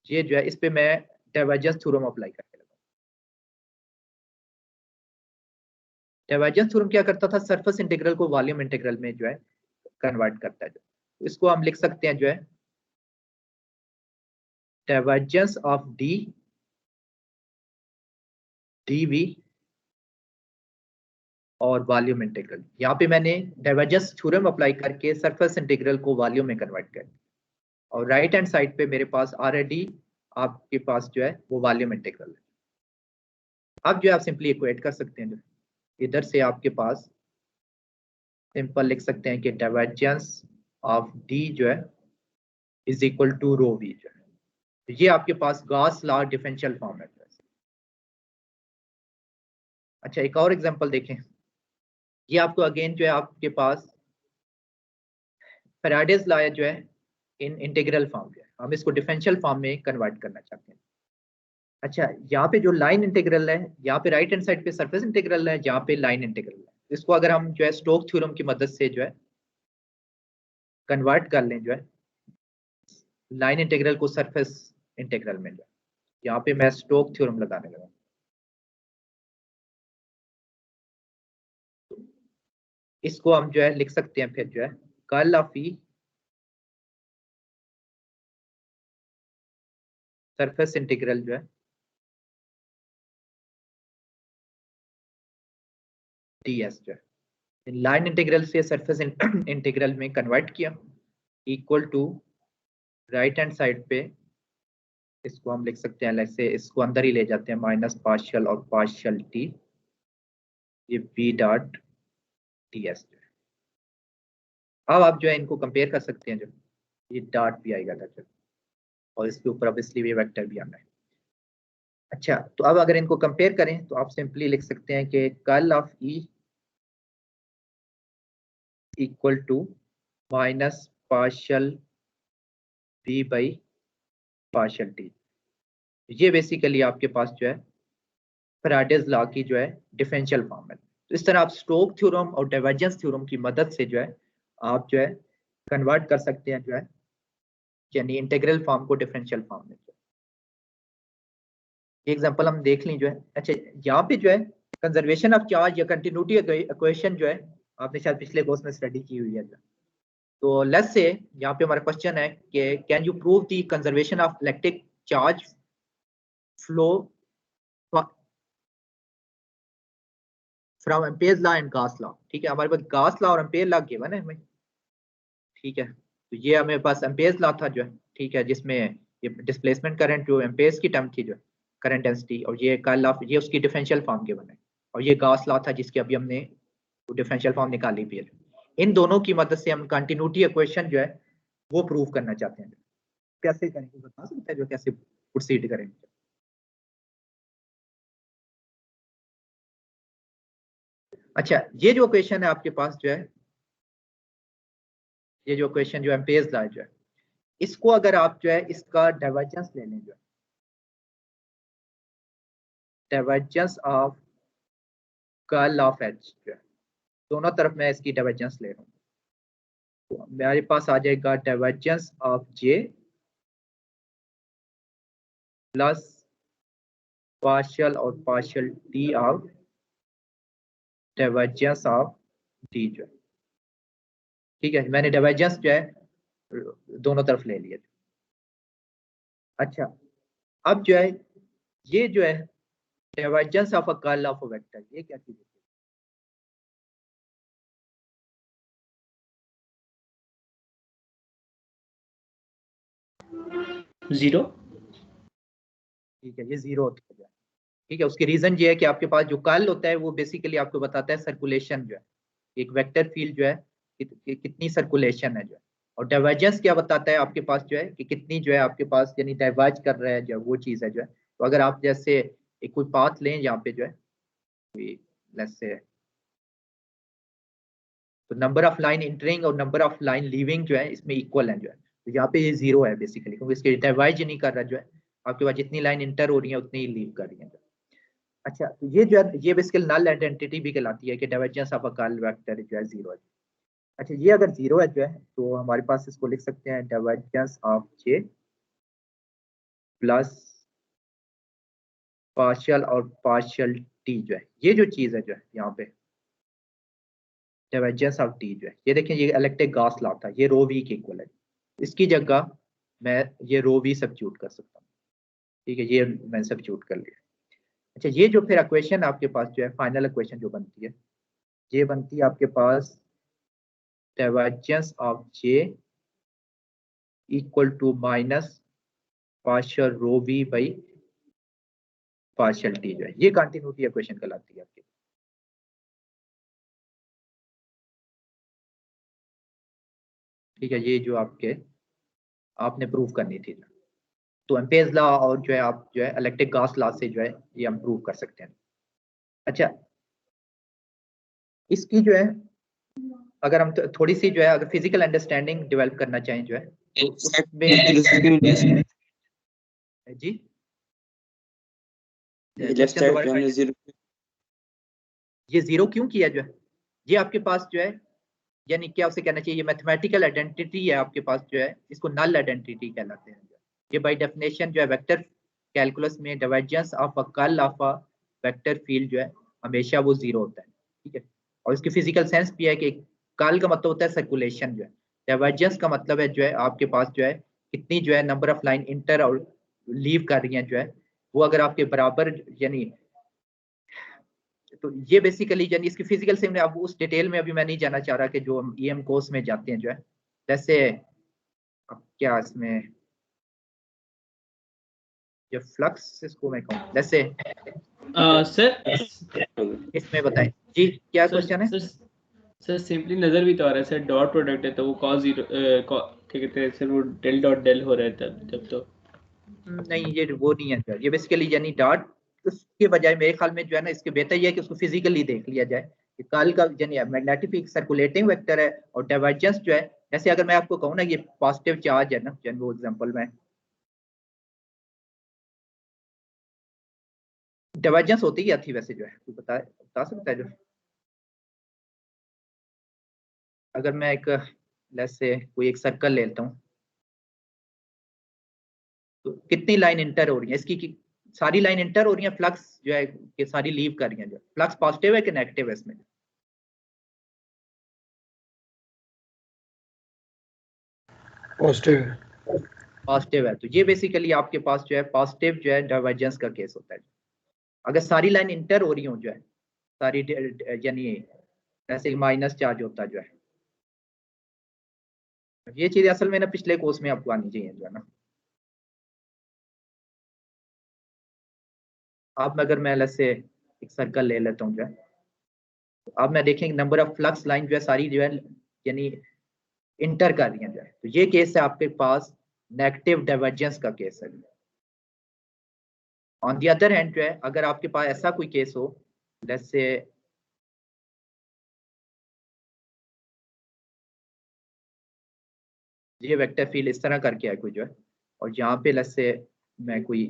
ये जो है इस पे मैं डाइवर्जेंस थ्योरम अप्लाई करके लगा। डाइवर्जेंस थ्योरम क्या करता था, सरफेस इंटीग्रल को वॉल्यूम इंटीग्रल में जो है कन्वर्ट करता है। तो इसको हम लिख सकते हैं जो है डाइवर्जेंस ऑफ डी वी और वॉल्यूम इंटीग्रल। यहाँ पे मैंने डाइवर्जेंस थ्योरम अप्लाई करके सरफेस इंटीग्रल को वॉल्यूम में कन्वर्ट कर दिया। और राइट हैंड साइड पे मेरे पास ऑलरेडी आपके पास जो है वो वॉल्यूम इंटीग्रल है। अब जो है आप सिंपली इक्वेट कर सकते हैं, जो इधर से आपके पास सिंपल लिख सकते हैं कि डाइवर्जेंस ऑफ डी जो है is equal to rho V जो है। ये आपके पास गॉस लॉ डिफरेंशियल फॉर्म है। अच्छा एक और एग्जांपल देखें, ये आपको अगेन जो है आपके पास फैराडेज लॉ जो है इन इंटीग्रल फॉर्म है, हम इसको डिफरेंशियल फॉर्म में कन्वर्ट करना चाहते हैं। अच्छा यहाँ पे जो लाइन इंटीग्रल है, यहाँ पे राइट हैंड साइड पे सरफेस इंटीग्रल है, यहाँ पे लाइन इंटीग्रल है। इसको अगर हम जो है स्टोक थ्योरम की मदद से जो है कन्वर्ट कर लें जो है लाइन इंटीग्रल को सरफेस इंटीग्रल में, जो यहाँ पे मैं स्टोक थ्योरम लगाने लगा। इसको हम जो है लिख सकते हैं फिर जो है curl of E surface integral जो है ds जो है लाइन इंटीग्रल से सरफेस इंटीग्रल में कन्वर्ट किया, equal to right hand side पे इसको हम लिख सकते हैं ऐसे, इसको अंदर ही ले जाते हैं माइनस पार्शियल और पार्शियल टी, ये v डॉट ds जो है। अब आप जो है इनको कंपेयर कर सकते हैं, जो ये डॉट भी आएगा था और इसके ऊपर ऑब्वियसली भी वेक्टर भी आना है। अच्छा तो अब अगर इनको कंपेयर करें तो आप सिंपली लिख सकते हैं कि curl of E equal to minus partial v by partial T. ये बेसिकली आपके पास जो है फैराडेज लॉ की जो है डिफरेंशियल फॉर्म है। तो इस तरह आप स्टोक थ्योरम और डाइवर्जेंस थ्योरम की मदद से जो है आप जो है कन्वर्ट कर सकते हैं जो है यानी इंटीग्रल फॉर्म को डिफरेंशियल फॉर्म में। एग्जांपल हम देख लें जो है। अच्छा यहाँ पे जो है कंजर्वेशन ऑफ चार्ज या कंटिन्यूटी इक्वेशन जो है आपने शायद पिछले कोर्स में स्टडी की हुई है। तो लेट्स से यहाँ पे हमारा क्वेश्चन है कि can you prove the conservation of electric charge flow from Ampere's law and Gauss law. ठीक है, हमारे पास गॉस लॉ और एम्पेयर लॉ गिवन है हमें। ठीक है, तो ये हमारे पास एम्पेयर्स लॉ था जो है, ठीक है, जिसमें ये डिस्प्लेसमेंट करंट जो एम्पेयर्स की टर्म थी जो करंट डेंसिटी, और ये कर्ल ऑफ ये उसकी डिफरेंशियल फॉर्म गिवन है, और ये गॉस लॉ था जिसकी अभी हमने डिफरेंशियल फॉर्म निकाली भी है। इन दोनों की मदद से हम कंटिन्यूटी इक्वेशन जो है वो प्रूव करना चाहते हैं। कैसे करेंगे बता सकते हैं जो कैसे प्रोसीड करेंगे? अच्छा ये जो इक्वेशन है आपके पास जो है, ये जो इक्वेशन जो एम्पेयर्स लॉ जो है, इसको अगर आप जो है इसका डाइवर्जेंस ले लें जो है divergence of curl of H जो है, दोनों तरफ मैं इसकी डाइवर्जेंस ले रहा हूँ, तो मेरे पास आ जाएगा divergence of J plus partial और partial T of divergence of D जो है। ठीक है, मैंने डाइवर्जेंस जो है दोनों तरफ ले लिया। अच्छा अब जो है ये जो है divergence of a curl of a vector, ये क्या चीज है? जीरो। ठीक है, ये जीरो होता है। ठीक है, उसकी रीजन ये है कि आपके पास जो कर्ल होता है वो बेसिकली आपको बताता है सर्कुलेशन जो है, एक वेक्टर फील्ड जो है कितनी सर्कुलेशन है जो है, और डाइवर्जेंस क्या बताता है आपके पास जो है कि कितनी जो है आपके पास यानी डाइवर्ज कर रहा है जो वो चीज है जो है। तो अगर आप जैसे एक कोई पाथ लें यहाँ पे जो है लेट्स से, तो नंबर ऑफ लाइन इंटरिंग और नंबर ऑफ लाइन लीविंग जो है इसमें इक्वल है जो है, तो यहाँ पे ये जीरो है बेसिकली, क्योंकि इसके डाइवर्ज नहीं कर रहा जो है, आपके पास जितनी लाइन इंटर हो रही है उतनी ही लीव कर रही है। अच्छा तो ये जो है ये बेसिकली नल आइडेंटिटी भी कहलाती है कि divergence of a curl vector जो है जीरो है। अच्छा ये अगर जीरो है जो है तो हमारे पास इसको लिख सकते हैं divergence of J plus partial और पार्शियल टी जो है, ये जो चीज है जो है यहाँ पे डाइवर्जेंस ऑफ टी जो है, ये देखें ये इलेक्ट्रिक गॉस लॉ था, ये रो वी के इक्वल है, इसकी जगह मैं ये रो वी सब्स्टिट्यूट कर सकता हूँ। ठीक है, ये मैंने सब्स्टिट्यूट कर लिया। अच्छा ये जो फिर इक्वेशन आपके पास जो है फाइनल इक्वेशन जो बनती है, ये बनती है आपके पास divergence of J equal to minus partial rho V by partial T जो है, ये कंटिन्यूटी इक्वेशन कहलाती है आपकी। ठीक है, ये जो आपने प्रूव करनी थी, तो एम्पेयर्स लॉ और जो है आप जो है इलेक्ट्रिक गॉस लॉ से जो है ये हम प्रूव कर सकते हैं। अच्छा, इसकी जो है अगर हम थोड़ी सी जो है अगर फिजिकल अंडरस्टैंडिंग डेवलप करना चाहें जो है तो उसमें जी ये जीरो क्यों किया जो है, ये आपके पास जो है यानी क्या उसे कहना चाहिए, मैथमेटिकल आइडेंटिटी है आपके पास जो है, इसको नल आइडेंटिटी कहलाते हैं। ये बाय डेफिनेशन जो है वेक्टर कैलकुलस में divergence of a curl of a vector field जो है हमेशा वो जीरो होता है। ठीक है, और इसकी फिजिकल सेंस भी है कि कर्ल का मतलब होता है सर्कुलेशन जो है, डाइवर्जेंस का मतलब है जो है आपके पास जो है कितनी जो है नंबर ऑफ लाइन इंटर और लीव कर रही हैं जो है, वो अगर आपके बराबर यानी, तो ये बेसिकली यानी इसकी फिजिकल से अब उस डिटेल में अभी मैं नहीं जाना चाह रहा कि जो हम ईएम कोर्स में जाते हैं जो है, जैसे अब क्या इसमें जो फ्लक्स इसको मैं कहूँ जैसे सर इसमें बताएं जी क्या सर क्वेश्चन है। सर सिंपली नजर भी तो आ रहा है सर, डॉट प्रोडक्ट है तो वो कॉस जीरो क्या कहते हैं सर, वो डेल डॉट डेल हो रहा है तब जब तो नहीं ये वो नहीं है, ये बेसिकली यानी डॉट उसके बजाय मेरे ख्याल में जो है ना इसके बेहतर ये है कि उसको फिजिकली देख लिया जाए कि कर्ल का यानी मैग्नेटिक फील्ड सर्कुलेटिंग वेक्टर है और डाइवर्जेंस जो है, जैसे अगर मैं आपको कहूँ ना ये पॉजिटिव चार्ज है ना, यानी वो एग्जांपल में डाइवर्जेंस होती क्या थी वैसे जो है, कोई बता सकता है जो, अगर मैं एक लेट्स से कोई एक सर्कल लेता हूँ तो कितनी लाइन इंटर हो रही है इसकी सारी लाइन इंटर हो रही है, फ्लक्स जो है कि सारी लीव कर रही है, जो फ्लक्स पॉजिटिव है कि नेगेटिव है इसमें, पॉजिटिव है, तो ये बेसिकली आपके पास जो है पॉजिटिव जो है डाइवर्जेंस का केस होता है। अगर सारी लाइन इंटर हो रही हो जो है सारी यानी ऐसे माइनस चार्ज होता है जो है, ये चीज असल में ना पिछले कोर्स में आपको आनी चाहिए जो है ना। अब अगर मैं अलग से एक सर्कल ले लेता हूँ जो है, अब मैं देखेंगे नंबर ऑफ फ्लक्स लाइन जो है सारी जो है यानी इंटर कर रही है जो है, तो ये केस है आपके पास नेगेटिव डाइवर्जेंस का केस है। ऑन दी अदर हैंड जो है अगर आपके पास ऐसा कोई केस हो लेट्स से ये वेक्टर फील्ड इस तरह करके है कोई जो है, और यहाँ पे लेट्स से मैं कोई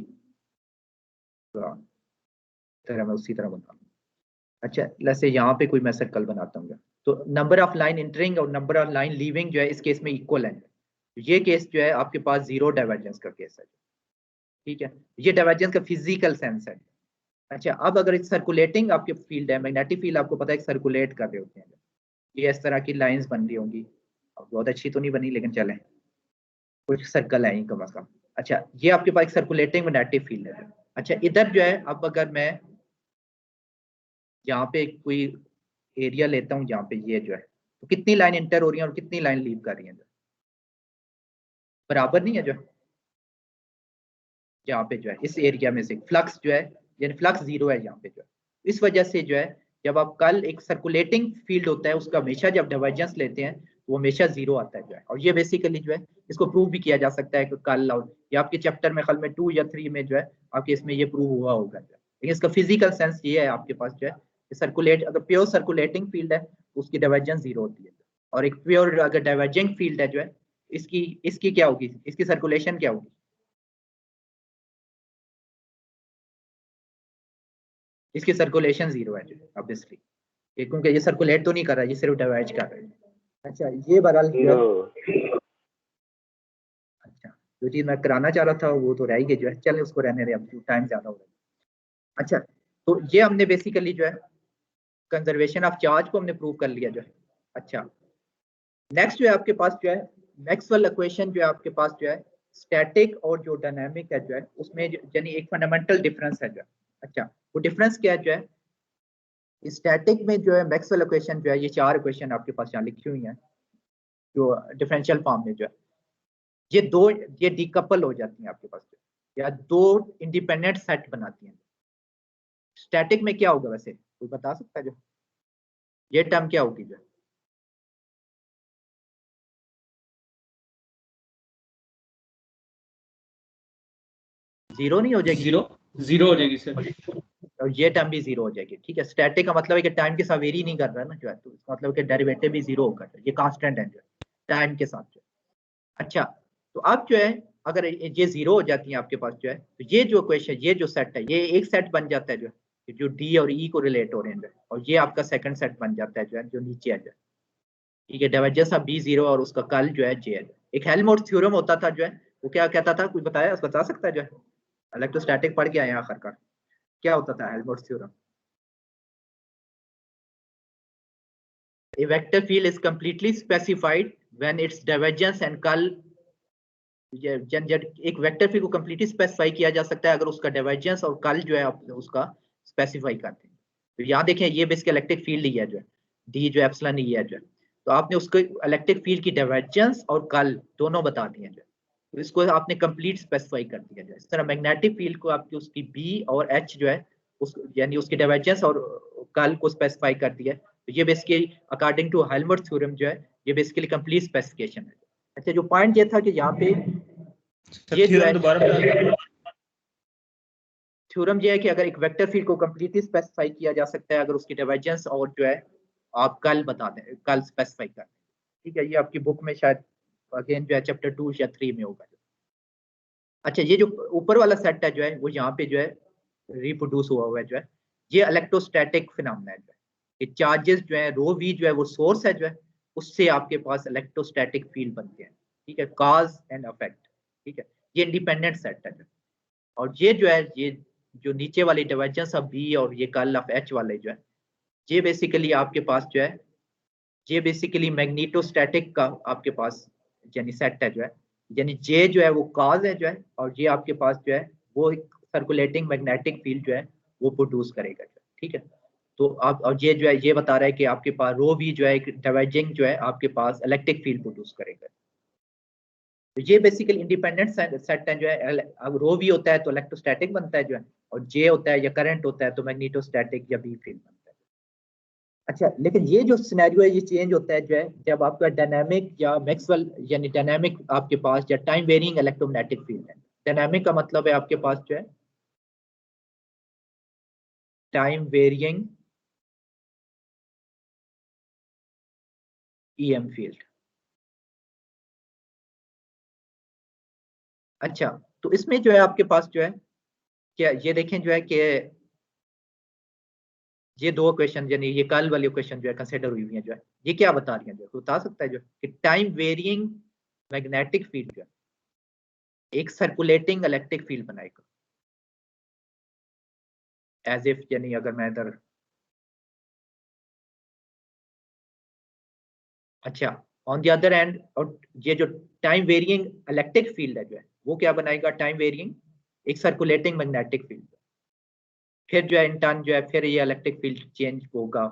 तरह मैं उसी तरह बना, अच्छा लेट्स से यहाँ पे कोई मैं सर्कल बनाता हूँ, तो नंबर ऑफ लाइन इंटरिंग और नंबर ऑफ लाइन लीविंग जो है इस केस में इक्वल है, ये केस जो है आपके पास जीरो डाइवर्जेंस का केस है। ठीक है, ये डाइवर्जेंस का फिजिकल सेंस है। अच्छा, अब अगर एक सर्कुलेटिंग आपके फील्ड है, मैग्नेटिक फील्ड आपको पता है सर्कुलेट कर रहे होते हैं, ये इस तरह की लाइंस बन रही होंगी, अब बहुत अच्छी तो नहीं बनी लेकिन चलें कुछ सर्कल है कम से कम। अच्छा, ये आपके पास एक सर्कुलेटिंग मैग्नेटिक फील्ड है। अच्छा, इधर जो है अब अगर मैं यहाँ पे कोई एरिया लेता हूँ जहाँ पे ये जो है, तो कितनी लाइन इंटर हो रही है और कितनी लाइन लीव कर रही है, बराबर नहीं है जो है, यहाँ पे जो है इस एरिया में से फ्लक्स जो है यानी फ्लक्स जीरो है यहाँ पे जो है, इस वजह से जो है जब आप कल एक सर्कुलेटिंग फील्ड होता है उसका हमेशा जब डाइवर्जेंस लेते हैं वो हमेशा जीरो आता है जो है, और ये बेसिकली जो है इसको प्रूव भी किया जा सकता है कि कल और ये आपके चैप्टर में कल में 2 या 3 में जो है आपके इसमें ये प्रूव हुआ होगा जो है, लेकिन इसका फिजिकल सेंस ये है आपके पास जो है सर्कुलेट अगर प्योर सर्कुलेटिंग फील्ड है तो उसकी डाइवर्जेंस जीरो होती है, और एक प्योर अगर डाइवर्जिंग फील्ड है जो है इसकी इसकी क्या होगी, इसकी सर्कुलेशन क्या होगी, इसकी सर्कुलेशन जीरो है ऑब्वियसली, ये क्योंकि ये सर्कुलेट तो नहीं कर रहा है, ये सिर्फ डाइवर्ज कर रहा है। अच्छा, ये बहरहाल अच्छा जो चीज मैं कराना चाह रहा था वो तो रह ही गई जो है, चलें उसको रहने दें, अब टाइम ज्यादा हो रहा है। अच्छा, तो ये हमने बेसिकली जो है कंजर्वेशन ऑफ चार्ज को हमने प्रूव कर लिया जो है। अच्छा, नेक्स्ट जो है आपके पास जो है मैक्सवेल इक्वेशन जो है आपके पास जो है स्टैटिक और जो डायनामिक है जो है उसमें यानी एक फंडामेंटल डिफरेंस है जो है। अच्छा, वो डिफरेंस क्या है जो है स्टैटिक में जो है मैक्सवेल इक्वेशन जो है ये 4 इक्वेशन आपके पास यहाँ लिखी हुई हैं जो डिफरेंशियल फॉर्म में जो है, ये डिकपल हो जाती हैं आपके पास, या दो इंडिपेंडेंट सेट बनाती हैं। स्टैटिक में क्या होगा वैसे, कोई बता सकता है? जो ये टर्म क्या होगी? जो जीरो नहीं हो जाएगी? जीरो हो जाएगी सर। और ये टर्म भी जीरो हो जाएगी। ठीक है, स्टैटिक का मतलब है कि टाइम के साथ वेरी नहीं कर रहा है ना जो है, तो इसका मतलब कि डेरिवेटिव भी जीरो होगा, ये कांस्टेंट है जो टाइम के साथ जो। अच्छा, तो अब जो है अगर ये जीरो हो जाती है आपके पास जो है, तो ये जो क्वेश्चन, ये जो सेट है, ये एक सेट बन जाता है जो डी और ई को रिलेट हो रहे हैं, और ये आपका सेकंड सेट बन जाता है जो है, जो नीचे आ जाए। ठीक है, डाइवर्जेंस ऑफ बी जीरो और उसका कल जो है जे है। एक हेल्महोल्ट्ज थ्योरम होता था जो है, वो क्या कहता था, कोई बता सकता है? जो है इलेक्ट्रोस्टैटिक पढ़ के आए आखिरकार, क्या होता था Helmholtz theorem? A vector field is completely specified when its divergence and curl, एक वेक्टर फील्ड को कंप्लीटली स्पेसिफाई किया जा सकता है अगर उसका डाइवर्जेंस और कर्ल जो है आप उसका स्पेसिफाई करते हैं। तो यहाँ देखें, ये बेसिक इलेक्ट्रिक फील्ड ही है जो है, डी जो एप्सिलॉन ई है जो है, तो आपने उसको इलेक्ट्रिक फील्ड की डाइवर्जेंस और कर्ल दोनों बता दिए जो है, तो इसको आपने कंप्लीट स्पेसिफाई कर दिया जो है। इस तरह मैग्नेटिक फील्ड को आपकी उसकी बी और एच जो है उस यानी उसकी डाइवर्जेंस और कर्ल को स्पेसिफाई कर दिया। तो ये basically according to Helmholtz theorem जो है, ये बेसिकली कंप्लीट स्पेसिफिकेशन है। अच्छा, जो पॉइंट ये था कि यहाँ पे ये जो है थ्योरम ये है कि अगर एक वेक्टर फील्ड को कंप्लीटली स्पेसिफाई किया जा सकता है अगर उसकी डाइवर्जेंस और जो है आप कल बता दें, कल स्पेसिफाई कर दें। ठीक है, ये आपकी बुक में शायद अगेन जो है चैप्टर 2 या 3 में होगा। अच्छा, ये जो ऊपर वाला सेट है जो है वो यहाँ पे जो है रिप्रोड्यूस हुआ है जो है, ये इलेक्ट्रोस्टैटिक फिनोमेना है जो है। ये चार्जेस जो है रो वी जो है वो सोर्स है जो है, उससे आपके पास इलेक्ट्रोस्टैटिक फील्ड बनते हैं। ठीक है, कॉज एंड इफेक्ट। ठीक है, ये इंडिपेंडेंट सेट है जो, और ये जो है ये जो नीचे वाली डाइवर्जेंस ऑफ बी और ये कर्ल ऑफ एच वाले जो है, ये बेसिकली आपके पास जो है, ये बेसिकली मैग्नेटोस्टैटिक का आपके पास यानी सेट है जो है, यानी जे जो है वो कॉज है जो है, और ये आपके पास जो है वो एक सर्कुलेटिंग मैग्नेटिक फील्ड जो है वो प्रोड्यूस करेगा। ठीक है, तो आप और ये जो है ये बता रहा है कि आपके पास रो भी जो है एक डाइवर्जिंग जो है आपके पास इलेक्ट्रिक फील्ड प्रोड्यूस करेगा। तो ये बेसिकली इंडिपेंडेंट सेट है जो है। अब रो भी होता है तो इलेक्ट्रोस्टैटिक बनता है जो है, और जे होता है या करंट होता है तो मैग्नेटोस्टैटिक या बी फील्ड बनता है। अच्छा, लेकिन ये जो सिनेरियो है ये चेंज होता है जो है जब आपका डायनामिक या मैक्सवेल यानी डायनामिक आपके पास या टाइम वेरिंग इलेक्ट्रोमैग्नेटिक फील्ड है। डायनामिक का मतलब है आपके पास जो है टाइम वेरिंग ईएम फील्ड। अच्छा, तो इसमें जो है आपके पास जो है क्या, ये देखें जो है कि ये दो क्वेश्चन यानी ये कल वाली क्वेश्चन जो है कंसिडर हुई है जो है, ये क्या बता रही है जो बता सकता है जो कि टाइम वेरिंग मैग्नेटिक फील्ड जो है एक सर्कुलेटिंग इलेक्ट्रिक फील्ड बनाएगा, एज इफ यानी अगर मैं इधर, अच्छा ऑन द अदर एंड, और ये जो टाइम वेरिंग इलेक्ट्रिक फील्ड है जो है वो क्या बनाएगा, टाइम वेरिंग एक सर्कुलेटिंग मैग्नेटिक फील्ड। फिर जो है इन टर्न जो है फिर ये इलेक्ट्रिक फील्ड चेंज होगा,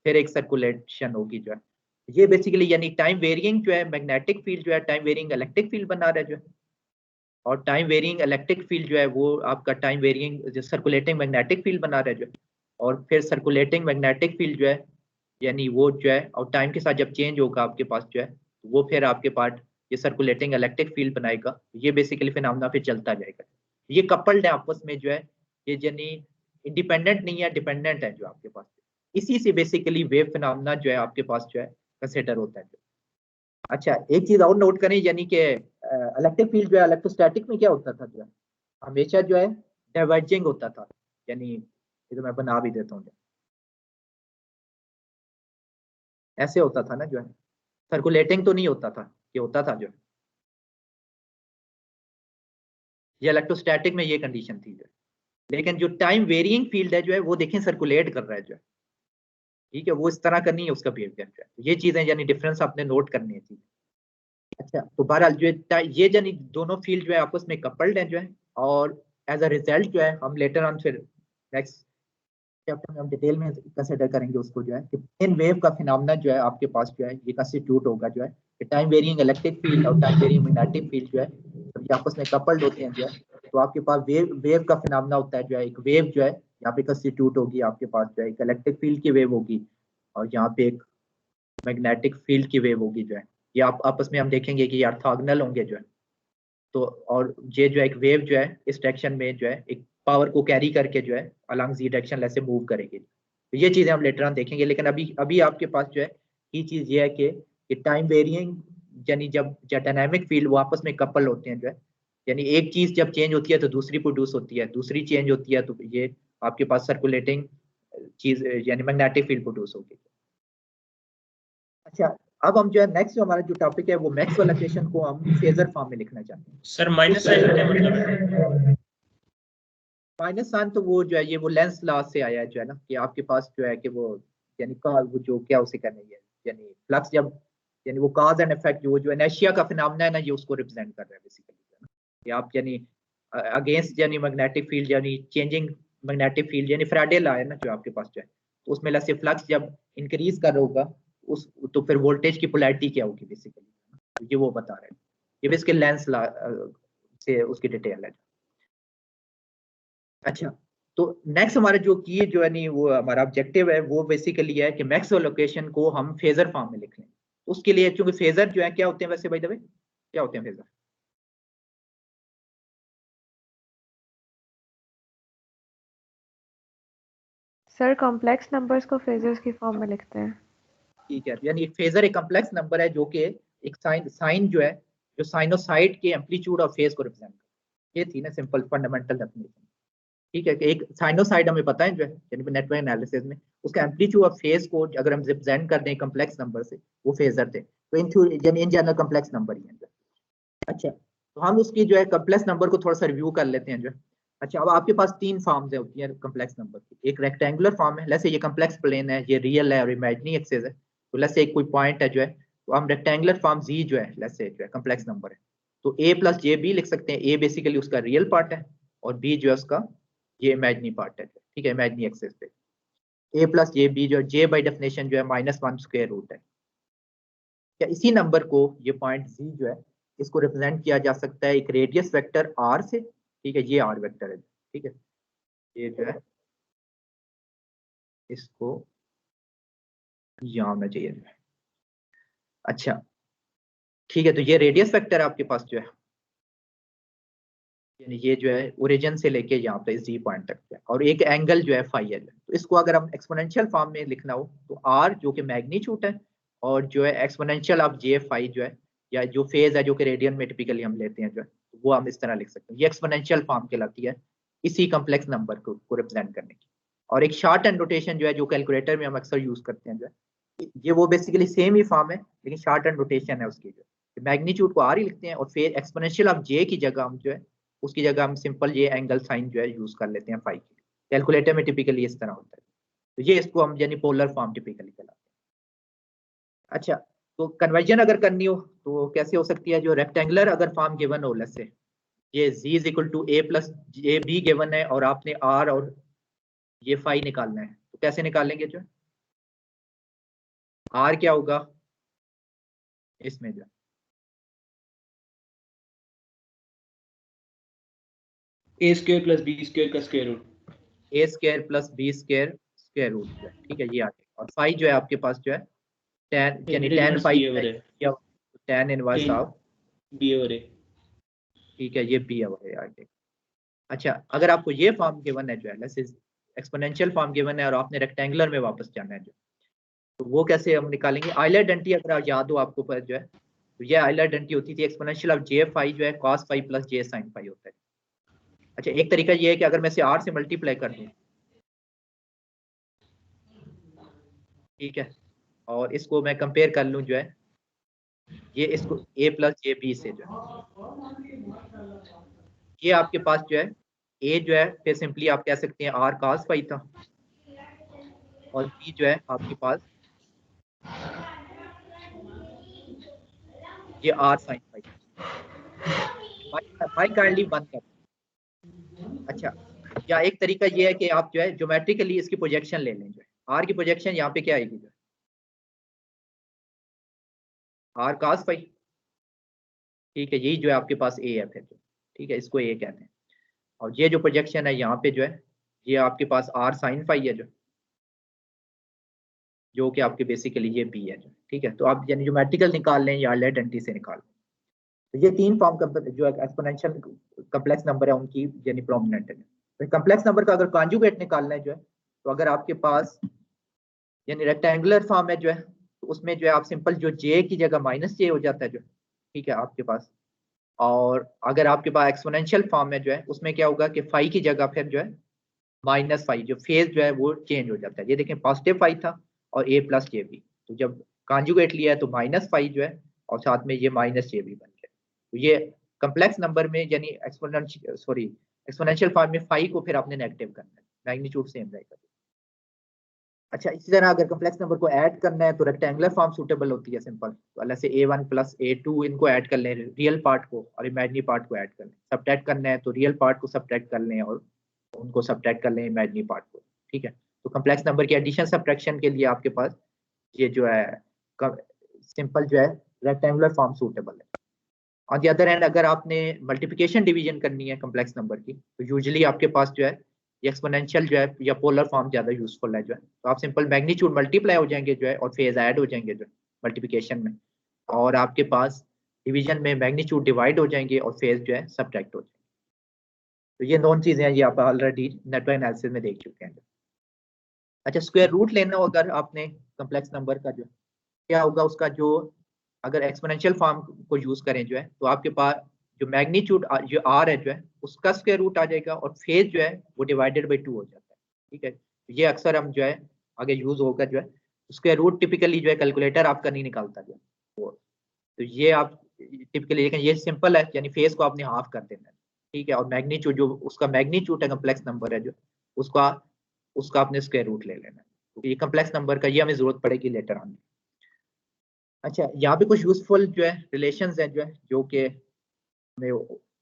फिर एक सर्कुलेशन होगी जो है। ये बेसिकली यानी टाइम वेरिंग जो है मैग्नेटिक फील्ड जो है टाइम वेरिंग इलेक्ट्रिक फील्ड बना रहा है जो है, और टाइम वेरिंग इलेक्ट्रिक फील्ड जो है वो आपका टाइम वेरिंग जो सर्कुलेटिंग मैग्नेटिक फील्ड बना रहा है जो है, और फिर सर्कुलेटिंग मैग्नेटिक फील्ड जो है यानी वो जो है और टाइम के साथ जब चेंज होगा आपके पास जो है वो फिर आपके पास ये सर्कुलेटिंग इलेक्ट्रिक फील्ड बनाएगा। ये बेसिकली फिनोमेना फिर चलता जाएगा। ये कपल्ड है आपस में जो है, ये यानी इंडिपेंडेंट नहीं है, डिपेंडेंट है जो आपके पास। इसी से बेसिकली वेव फिनोमेना जो है आपके पास जो है कंसिडर होता है। अच्छा, एक चीज और नोट करें यानी कि इलेक्ट्रिक फील्ड जो है इलेक्ट्रोस्टैटिक में क्या होता था जो है हमेशा जो है डाइवर्जिंग होता था, यानी ये तो मैं बना भी देता हूँ, ऐसे होता था ना जो है, सर्कुलेटिंग तो नहीं होता था, ये होता था जो है, ये इलेक्ट्रोस्टैटिक में ये कंडीशन थी जो है। लेकिन जो टाइम वेरिइंग फील्ड है जो है वो देखें सर्कुलेट कर रहा है जो है। ठीक है, वो इस तरह का नहीं है उसका बिहेवियर जो है, ये चीजें यानी डिफरेंस आपने नोट करनी थी। अच्छा, तो बहरहाल जो ये यानी दोनों फील्ड जो है आपस में कपल्ड है जो है, और एज अ रिजल्ट जो है हम लेटर ऑन फिर नेक्स्ट चैप्टर में हम डिटेल में कंसिडर करेंगे उसको जो है कि प्लेन वेव का फिनोमेना जो है आपके पास जो है ये कंस्टिट्यूट होगा जो है टाइम वेरिंग इलेक्ट्रिक फील्ड और टाइम वेरिंग मैग्नेटिक फील्ड जो है जब ये आपस में कपल्ड होते हैं जो है, तो आपके पास वेव का फिनोमेना होता है जो है। एक वेव जो है यहाँ पे कंस्टिट्यूट होगी, आपके पास जो है एक इलेक्ट्रिक फील्ड की वेव होगी और यहाँ पे एक मैग्नेटिक फील्ड की वेव होगी जो है। ये आप आपस में हम देखेंगे कि ये ऑर्थोगोनल होंगे जो है। तो और ये जो है एक वेव जो है इस डायरेक्शन में जो है एक पावर को कैरी करके जो है अलॉन्ग जी डायरेक्शन ऐसे मूव करेगी। तो ये चीजें हम लेटर ऑन देखेंगे, लेकिन अभी अभी आपके पास जो है की चीज ये है कि टाइम वेरिंग यानी जब डायनामिक फील्ड वो आपस में कपल होते हैं जो है, यानी एक चीज जब चेंज होती है तो दूसरी प्रोड्यूस होती है, दूसरी चेंज होती है तो ये आपके पास सर्कुलेटिंग चीज यानी मैग्नेटिक फील्ड प्रोड्यूस होगी। अच्छा, अब हम जो है नेक्स्ट जो हमारा जो टॉपिक है वो मैक्सवेल इक्वेशन को हम फेजर फॉर्म में लिखना चाहते हैं। सर माइनस साइन का क्या मतलब है? माइनस साइन तो वो जो है ये वो लेंस लॉ से आया है जो है ना, कि आपके पास जो है कि वो यानी का वो जो क्या उसे करना है यानी फ्लक्स जब यानी वो काज एंड इफेक्ट जो इनर्शिया का फिनोमेना है ना, ये उसको रिप्रेजेंट कर रहा है बेसिकली है ना, कि आप यानी अगेंस्ट यानी मैग्नेटिक फील्ड यानी चेंजिंग मैग्नेटिक फील्ड यानी फ्राडे लॉ है ना जो आपके पास जो है, तो उसमें से फ्लक्स जब इंक्रीज कर रहा होगा उस तो फिर वोल्टेज की पोलैरिटी क्या होगी बेसिकली, तो ये वो बता रहे हैं। ये बेसिकली लेंस लॉ से उसकी डिटेल है। अच्छा, तो नेक्स्ट हमारा जो की जो है नहीं वो हमारा ऑब्जेक्टिव है वो बेसिकली है कि मैक्सवेल इक्वेशन को हम फेजर फॉर्म में लिख लें। उसके लिए क्योंकि फेजर जो है क्या होते हैं वैसे भाई दबे क्या होते हैं फेजर? सर कॉम्प्लेक्स नंबर्स को फेजर्स की फॉर्म में लिखते हैं। ठीक है, यानी फेजर एक कॉम्प्लेक्स नंबर है जो कि एक साइन जो है जो साइनोसाइड के एम्पलीट्यूड और फेज को रिप्रेजेंट करता है। ये थी ना सिंपल फंडामेंटल डेफिनेशन। ठीक है, कि एक साइनोसाइड हमें पता है जो है यानी नेटवर्क एनालिसिस में उसका एम्पलीट्यूड और फेज को अगर हम रिप्रेजेंट कर दें कॉम्प्लेक्स नंबर से वो फेजर थे। तो इन जनरल कॉम्प्लेक्स नंबर ही है। अच्छा, तो हम उसकी जो है कॉम्प्लेक्स नंबर को थोड़ा सा रिव्यू कर लेते हैं जो है। अच्छा, अब आपके पास तीन फॉर्म्स है होती है कॉम्प्लेक्स नंबर की। एक रेक्टेंगुलर फॉर्म है, जैसे ये कॉम्प्लेक्स प्लेन है, ये रियल है और इमेजिनरी एक्सिस है। तो जैसे एक कोई पॉइंट है जो है तो हम रेक्टेंगुलर फॉर्म जी जो है जैसे जो है कॉम्प्लेक्स नंबर है तो a प्लस जे बी लिख सकते हैं। ए बेसिकली उसका रियल पार्ट है और बी जो है उसका ये इमेजिनरी पार्ट है। ठीक है, इमेजिनरी एक्सिस पे a प्लस जे बी जो जे बाई डेफिनेशन जो है -1 स्क्वायर रूट है। क्या इसी नंबर को ये पॉइंट जी जो है इसको रिप्रेजेंट किया जा सकता है एक रेडियस वेक्टर आर से। ठीक है, ये आर वेक्टर है। ठीक है, ये जो है इसको यहाँ होना चाहिए जो है। अच्छा, ठीक है, तो ये रेडियस वेक्टर आपके पास जो है यानी ये जो है ओरिजिन से लेके यहाँ पे जी पॉइंट तक है और एक एंगल जो है फाई है। तो इसको अगर हम एक्सपोनेंशियल फॉर्म में लिखना हो तो आर जो कि मैग्नीट्यूड है और जो है एक्सपोनेंशियल ऑफ जे फाई जो है या जो फेज है जो कि रेडियन में टिपिकली हम लेते हैं जो है वो हम इस तरह लिख सकते हैं। ये एक्सपोनेंशियल फॉर्म कहलाती है इसी कॉम्प्लेक्स नंबर को रिप्रेजेंट करने की। और एक शॉर्ट एंड रोटेशन जो है जो कैलकुलेटर में हम अक्सर यूज करते हैं जो है ये वो बेसिकली सेम ही फॉर्म है लेकिन शॉर्ट एंड रोटेशन है उसकी जो मैग्नीट्यूड को आर ही लिखते हैं और फिर एक्सपोनेंशियल ऑफ जे की जगह हम जो है उसकी जगह हम सिंपल ये एंगल साइन जो है यूज कर लेते हैं फाई के लिए। कैलकुलेटर में टिपिकली इस तरह होता है। तो ये इसको हम यानी पोलर फॉर्म टिपिकली कहलाते हैं। अच्छा, तो कन्वर्जन अगर करनी हो तो कैसे हो सकती है? जो रेक्टेंगुलर अगर फॉर्म गिवन हो लेट्स से ये z is equal to a plus J B given है और आपने r और ये फाई निकालना है तो कैसे निकालेंगे? जो r क्या होगा इसमें जो A square plus B square का square root a square plus B square square root जो है। ठीक है, ये आ गया और फाई जो है आपके पास जो है tan यानी tan फाई या tan inverse of B over A. ठीक है, ये बी है आगे। अच्छा, अगर आपको ये फॉर्म गिवन है जो है एक्सपोनेंशियल फॉर्म गिवन है और आपने रेक्टेंगुलर में वापस जाना है जो तो वो कैसे हम निकालेंगे? आइलर डेंटी अगर आप याद हो आपको पर जो है तो ये आइलर डेंटी होती थी एक्सपोनेंशियल ऑफ जे फाई जो है cos फाई प्लस जे साइन फाई होता है। अच्छा, एक तरीका ये है कि अगर मैं इसे r से मल्टीप्लाई कर दूं ठीक है और इसको मैं कंपेयर कर लूं जो है ये इसको a प्लस जे बी से जो है ये आपके पास जो है a जो है फिर सिंपली आप कह सकते हैं r cos फाई था और b जो है आपके पास ये r sin phi. Phi kindly बंद कर। अच्छा, या एक तरीका ये है कि आप जो है ज्योमेट्रिकली इसकी प्रोजेक्शन ले लें जो है r की प्रोजेक्शन यहाँ पे क्या आएगी जो आर cos फाई, ठीक है, यही जो है आपके पास ए है फिर, ठीक है, इसको ए कहते हैं। और ये जो प्रोजेक्शन है यहाँ पे जो है ये आपके पास आर साइन फाई है जो कि आपके बेसिकली ये बी है ठीक है। तो आप यानी ज्योमेट्रिकल निकाल लें या आइडेंटिटी से निकाल लें, तो ये तीन फॉर्म का जो एक्सपोनेंशियल कम्प्लेक्स नंबर है उनकी यानी प्रोमिनेंट है। तो कम्प्लेक्स नंबर का अगर कॉन्जुगेट निकालना है जो है, तो अगर आपके पास यानी रेक्टेंगुलर फॉर्म है जो है, तो उसमें जो है आप सिंपल जो जे की जगह माइनस जे हो जाता है जो, ठीक है आपके पास। और अगर आपके पास एक्सपोनेंशियल फॉर्म में जो है उसमें क्या होगा कि फाई की जगह फिर जो है माइनस फाई, जो फेज जो है वो चेंज हो जाता है। ये देखें पॉजिटिव फाई था और ए प्लस जे बी, तो जब कॉन्जुगेट लिया है तो माइनस फाई जो है और साथ में ये माइनस जे बी बन गया। तो ये कम्प्लेक्स नंबर में यानी एक्सपोनेंशियल फॉर्म में फाई को फिर आपने नेगेटिव करना है, मैग्नीट्यूड सेम रहेगा। अच्छा, इसी तरह अगर कम्प्लेक्स नंबर को ऐड करना है तो रेक्टेंगुलर फॉर्म सूटेबल होती है सिंपल, तो अलग से a1 प्लस a2 इनको ऐड कर लें, रियल पार्ट को और इमेजिनरी पार्ट को ऐड कर लें। सब्ट्रैक्ट करना है तो रियल पार्ट को सब्ट्रैक्ट कर लें और उनको सब्ट्रैक्ट कर लें इमेजिनरी पार्ट को, ठीक है। तो कम्प्लेक्स नंबर की एडिशन सब्ट्रैक्शन के लिए आपके पास ये जो है सिंपल जो है रेक्टेंगुलर फॉर्म सूटेबल है। ऑन द अदर एंड अगर आपने मल्टीप्लिकेशन डिवीजन करनी है कम्प्लेक्स नंबर की, तो यूजुअली आपके पास जो है एक्सपोनेंशियल जो है या पोलर फॉर्म ज्यादा यूजफुल है जो है। तो आप सिंपल मैग्नीट्यूड मल्टीप्लाई हो जाएंगे जो है और फेज ऐड हो जाएंगे जो मल्टीप्लिकेशन में, और आपके पास डिवीजन में मैग्नीट्यूड डिवाइड हो जाएंगे और फेज जो है सब्ट्रैक्ट हो जाएंगे। तो ये नॉन चीजें हैं, ये आप ऑलरेडी नेटवर्क एनालिसिस में देख चुके हैं। अच्छा, स्क्वायर रूट लेना हो अगर आपने कम्प्लेक्स नंबर का जो क्या होगा उसका, जो अगर एक्सपोनेंशियल फॉर्म को यूज करें जो है, तो आपके पास जो मैग्नीट्यूड जो आर है जो है उसका स्क्वायर रूट आ जाएगा और फेज जो है वो डिवाइडेड बाई 2 हो जाता है, ठीक है। ये अक्सर हम जो है आगे यूज होगा जो है, स्क्वायर रूट टिपिकली जो है कैलकुलेटर आपका नहीं निकालता जो है, तो ये आप टिपिकली, लेकिन ये सिंपल है यानी फेज को आपने हाफ कर देना है, ठीक है। और मैग्नीट्यूड जो उसका मैग्नीट्यूड है कम्प्लेक्स नंबर है जो उसका आपने स्क्वायर रूट ले लेना है, तो ये कम्प्लेक्स नंबर का ये हमें जरूरत पड़ेगी लेटर ऑन। अच्छा, यहाँ पे कुछ यूजफुल जो है रिलेशंस है जो है, जो कि हमें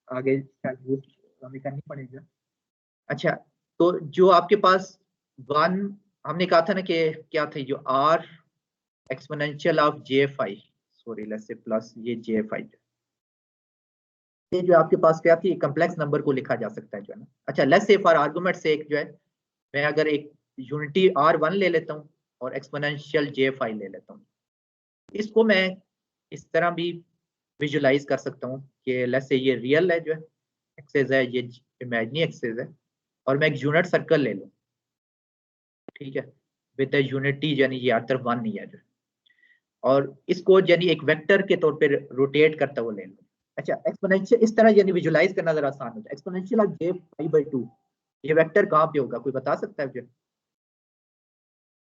आगे यूज हमें करनी पड़ेगी। अच्छा, तो जो आपके पास वन हमने कहा था ना कि क्या था, जो R exponential of J phi, sorry let's say plus ये जे फाई, ये जो आपके पास क्या थी कम्प्लेक्स नंबर को लिखा जा सकता है जो है ना। अच्छा, लेट्स से फॉर आर्गुमेंट से एक जो है मैं अगर एक यूनिटी R1 ले लेता हूँ और एक्सपोनेंशियल जे फाई ले लेता हूँ, इसको मैं इस तरह भी विजुलाइज कर सकता हूँ कि लेट्स से ये रियल है जो है एक्सेस है, ये इमेजिनरी एक्सेस है, और मैं एक यूनिट सर्कल ले लूँ, ठीक है, विद द यूनिटी यानी ये आतर 1 नहीं है जो, और इसको यानी एक वेक्टर के तौर पे रोटेट करता हुआ ले लूँ। अच्छा, एक्सपोनेंशियल इस तरह यानी विजुलाइज करना जरा आसान होता है। Exponential of J phi by 2, ये वेक्टर कहाँ पे होगा, कोई बता सकता है जो,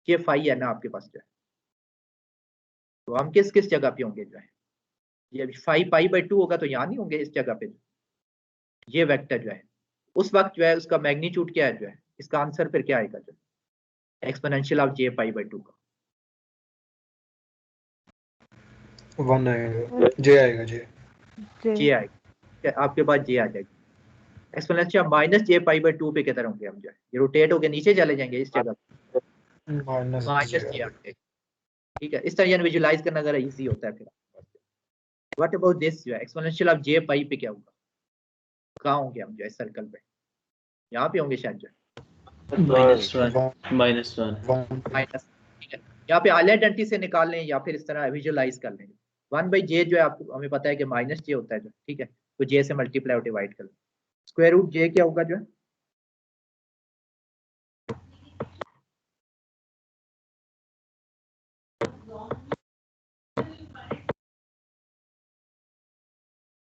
ये फाई है ना आपके पास जो है, तो हम किस किस जगह पे होंगे जो है, ये फाई पाई बाई 2 होगा तो यहाँ नहीं होंगे इस जगह पे। ये वेक्टर जो है उस वक्त जो है उसका मैग्नीट्यूड क्या है जो है, इसका आंसर फिर क्या आएगा जो exponential of J pi by 2 का 1 आएगा, जे आएगा, जे जे आएगा, आपके पास जे आ जाएगी। Exponential minus J pi by 2 पे किधर होंगे हम जो है, ये रोटेट होके नीचे चले जाएंगे इस जगह, माइनस माइनस जे आ जाएगा, ठीक है। इस तरह यानी विजुलाइज करना जरा इजी होता है फिर। व्हाट अबाउट दिस जो है एक्सपोनेंशियल ऑफ जे पाई पे क्या होगा, कहाँ होंगे हम जो है सर्कल पे, यहाँ पे होंगे शायद जो -1 माइनस, ठीक है। यहाँ पे आइडेंटिटी से निकाल लें या फिर इस तरह विजुलाइज कर लें। 1 बाई जे जो है आपको हमें पता है कि माइनस जे होता है जो, ठीक है, तो जे से मल्टीप्लाई और डिवाइड कर लें, स्क्वायर रूट जे क्या होगा जो है,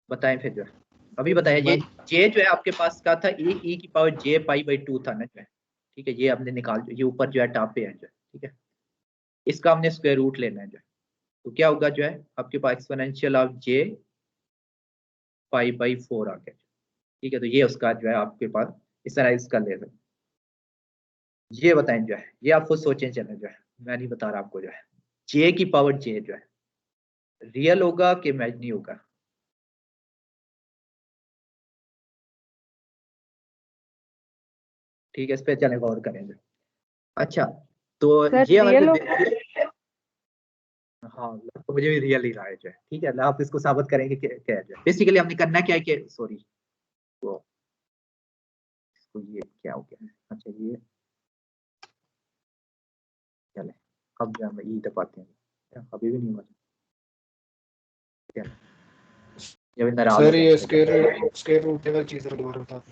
बताएं फिर जो है, अभी बताया। ये जे जो है आपके पास का था e की पावर जे पाई बाई 2 था ना जो है, ठीक है, ये हमने निकाल, ये ऊपर जो है टॉप पे है जो है, ठीक है, इसका हमने स्क्वायर रूट लेना है जो है, तो क्या होगा जो है आपके पास exponential of J pi by 4 आ गया, ठीक है। तो ये उसका जो है आपके पास इस तरह इसका ले सकते। ये बताएं जो है, ये आप खुद सोचें चलें जो है, मैं नहीं बता रहा आपको जो है, जे की पावर जे जो है रियल होगा कि इमेजिनरी होगा, ठीक है, इस पे चले गौर करें जो। अच्छा, तो सर ये हमारे रियल पास हाँ तो मुझे भी रियल ही रहा है जो है, ठीक है। आप इसको साबित करेंगे कि क्या है जो है। बेसिकली हमने करना क्या है कि सॉरी वो इसको ये क्या हो गया, अच्छा ये चले अब जो हम ई दबाते हैं, अभी भी नहीं हुआ ये भी नाराज हो सर ये गया। स्क्वायर रूट टेबल चीज है, दोबारा बता दो।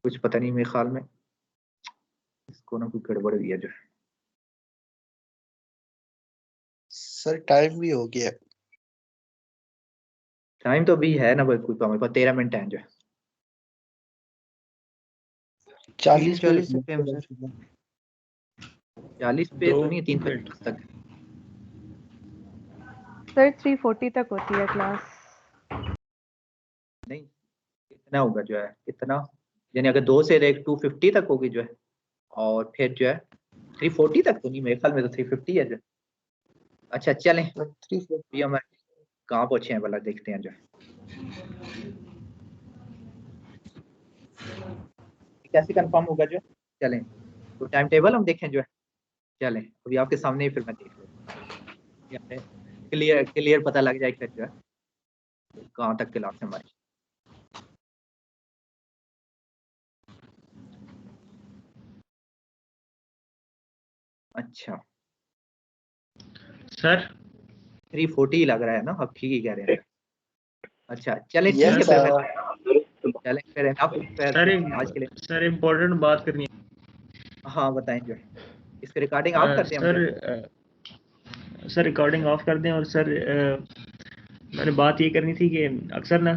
कुछ पता नहीं, मेरे ख्याल में इसको ना कोई गड़बड़ हुई है जो। सर टाइम भी हो गया। टाइम तो अभी है ना भाई, कोई हमारे पास 13 मिनट है जो है। 40 सकते हैं सर। 40 पे तो दो नहीं, 3 मिनट। तक। सर 3:40 तक होती है क्लास। नहीं इतना होगा जो है, इतना यानी अगर 2 से लेकर 250 तक होगी जो है, और फिर जो है 340 तक तो नहीं, मेरे ख्याल में तो 350 है जो। अच्छा चलें, अभी हम कहाँ पहुंचे हैं भला, देखते हैं जो है कैसे कंफर्म होगा जो। चलें तो टाइम टेबल हम देखें जो है। चलें अभी आपके सामने ही फिर मैं देख लेता हूँ, क्लियर पता लग जाए फिर जो है कहाँ तक क्लास है हमारी। अच्छा सर 340 लग रहा है ना, आप ठीक ही कह रहे हैं। अच्छा चलें ठीक Yes, है फिर sir. चलें फिर आप फिर आज के लिए। सर इम्पोर्टेंट बात करनी है। हाँ बताएं जो है, इसकी रिकॉर्डिंग ऑफ कर दें हम जो है? सर रिकॉर्डिंग ऑफ कर दें। और सर मैंने बात ये करनी थी कि अक्सर ना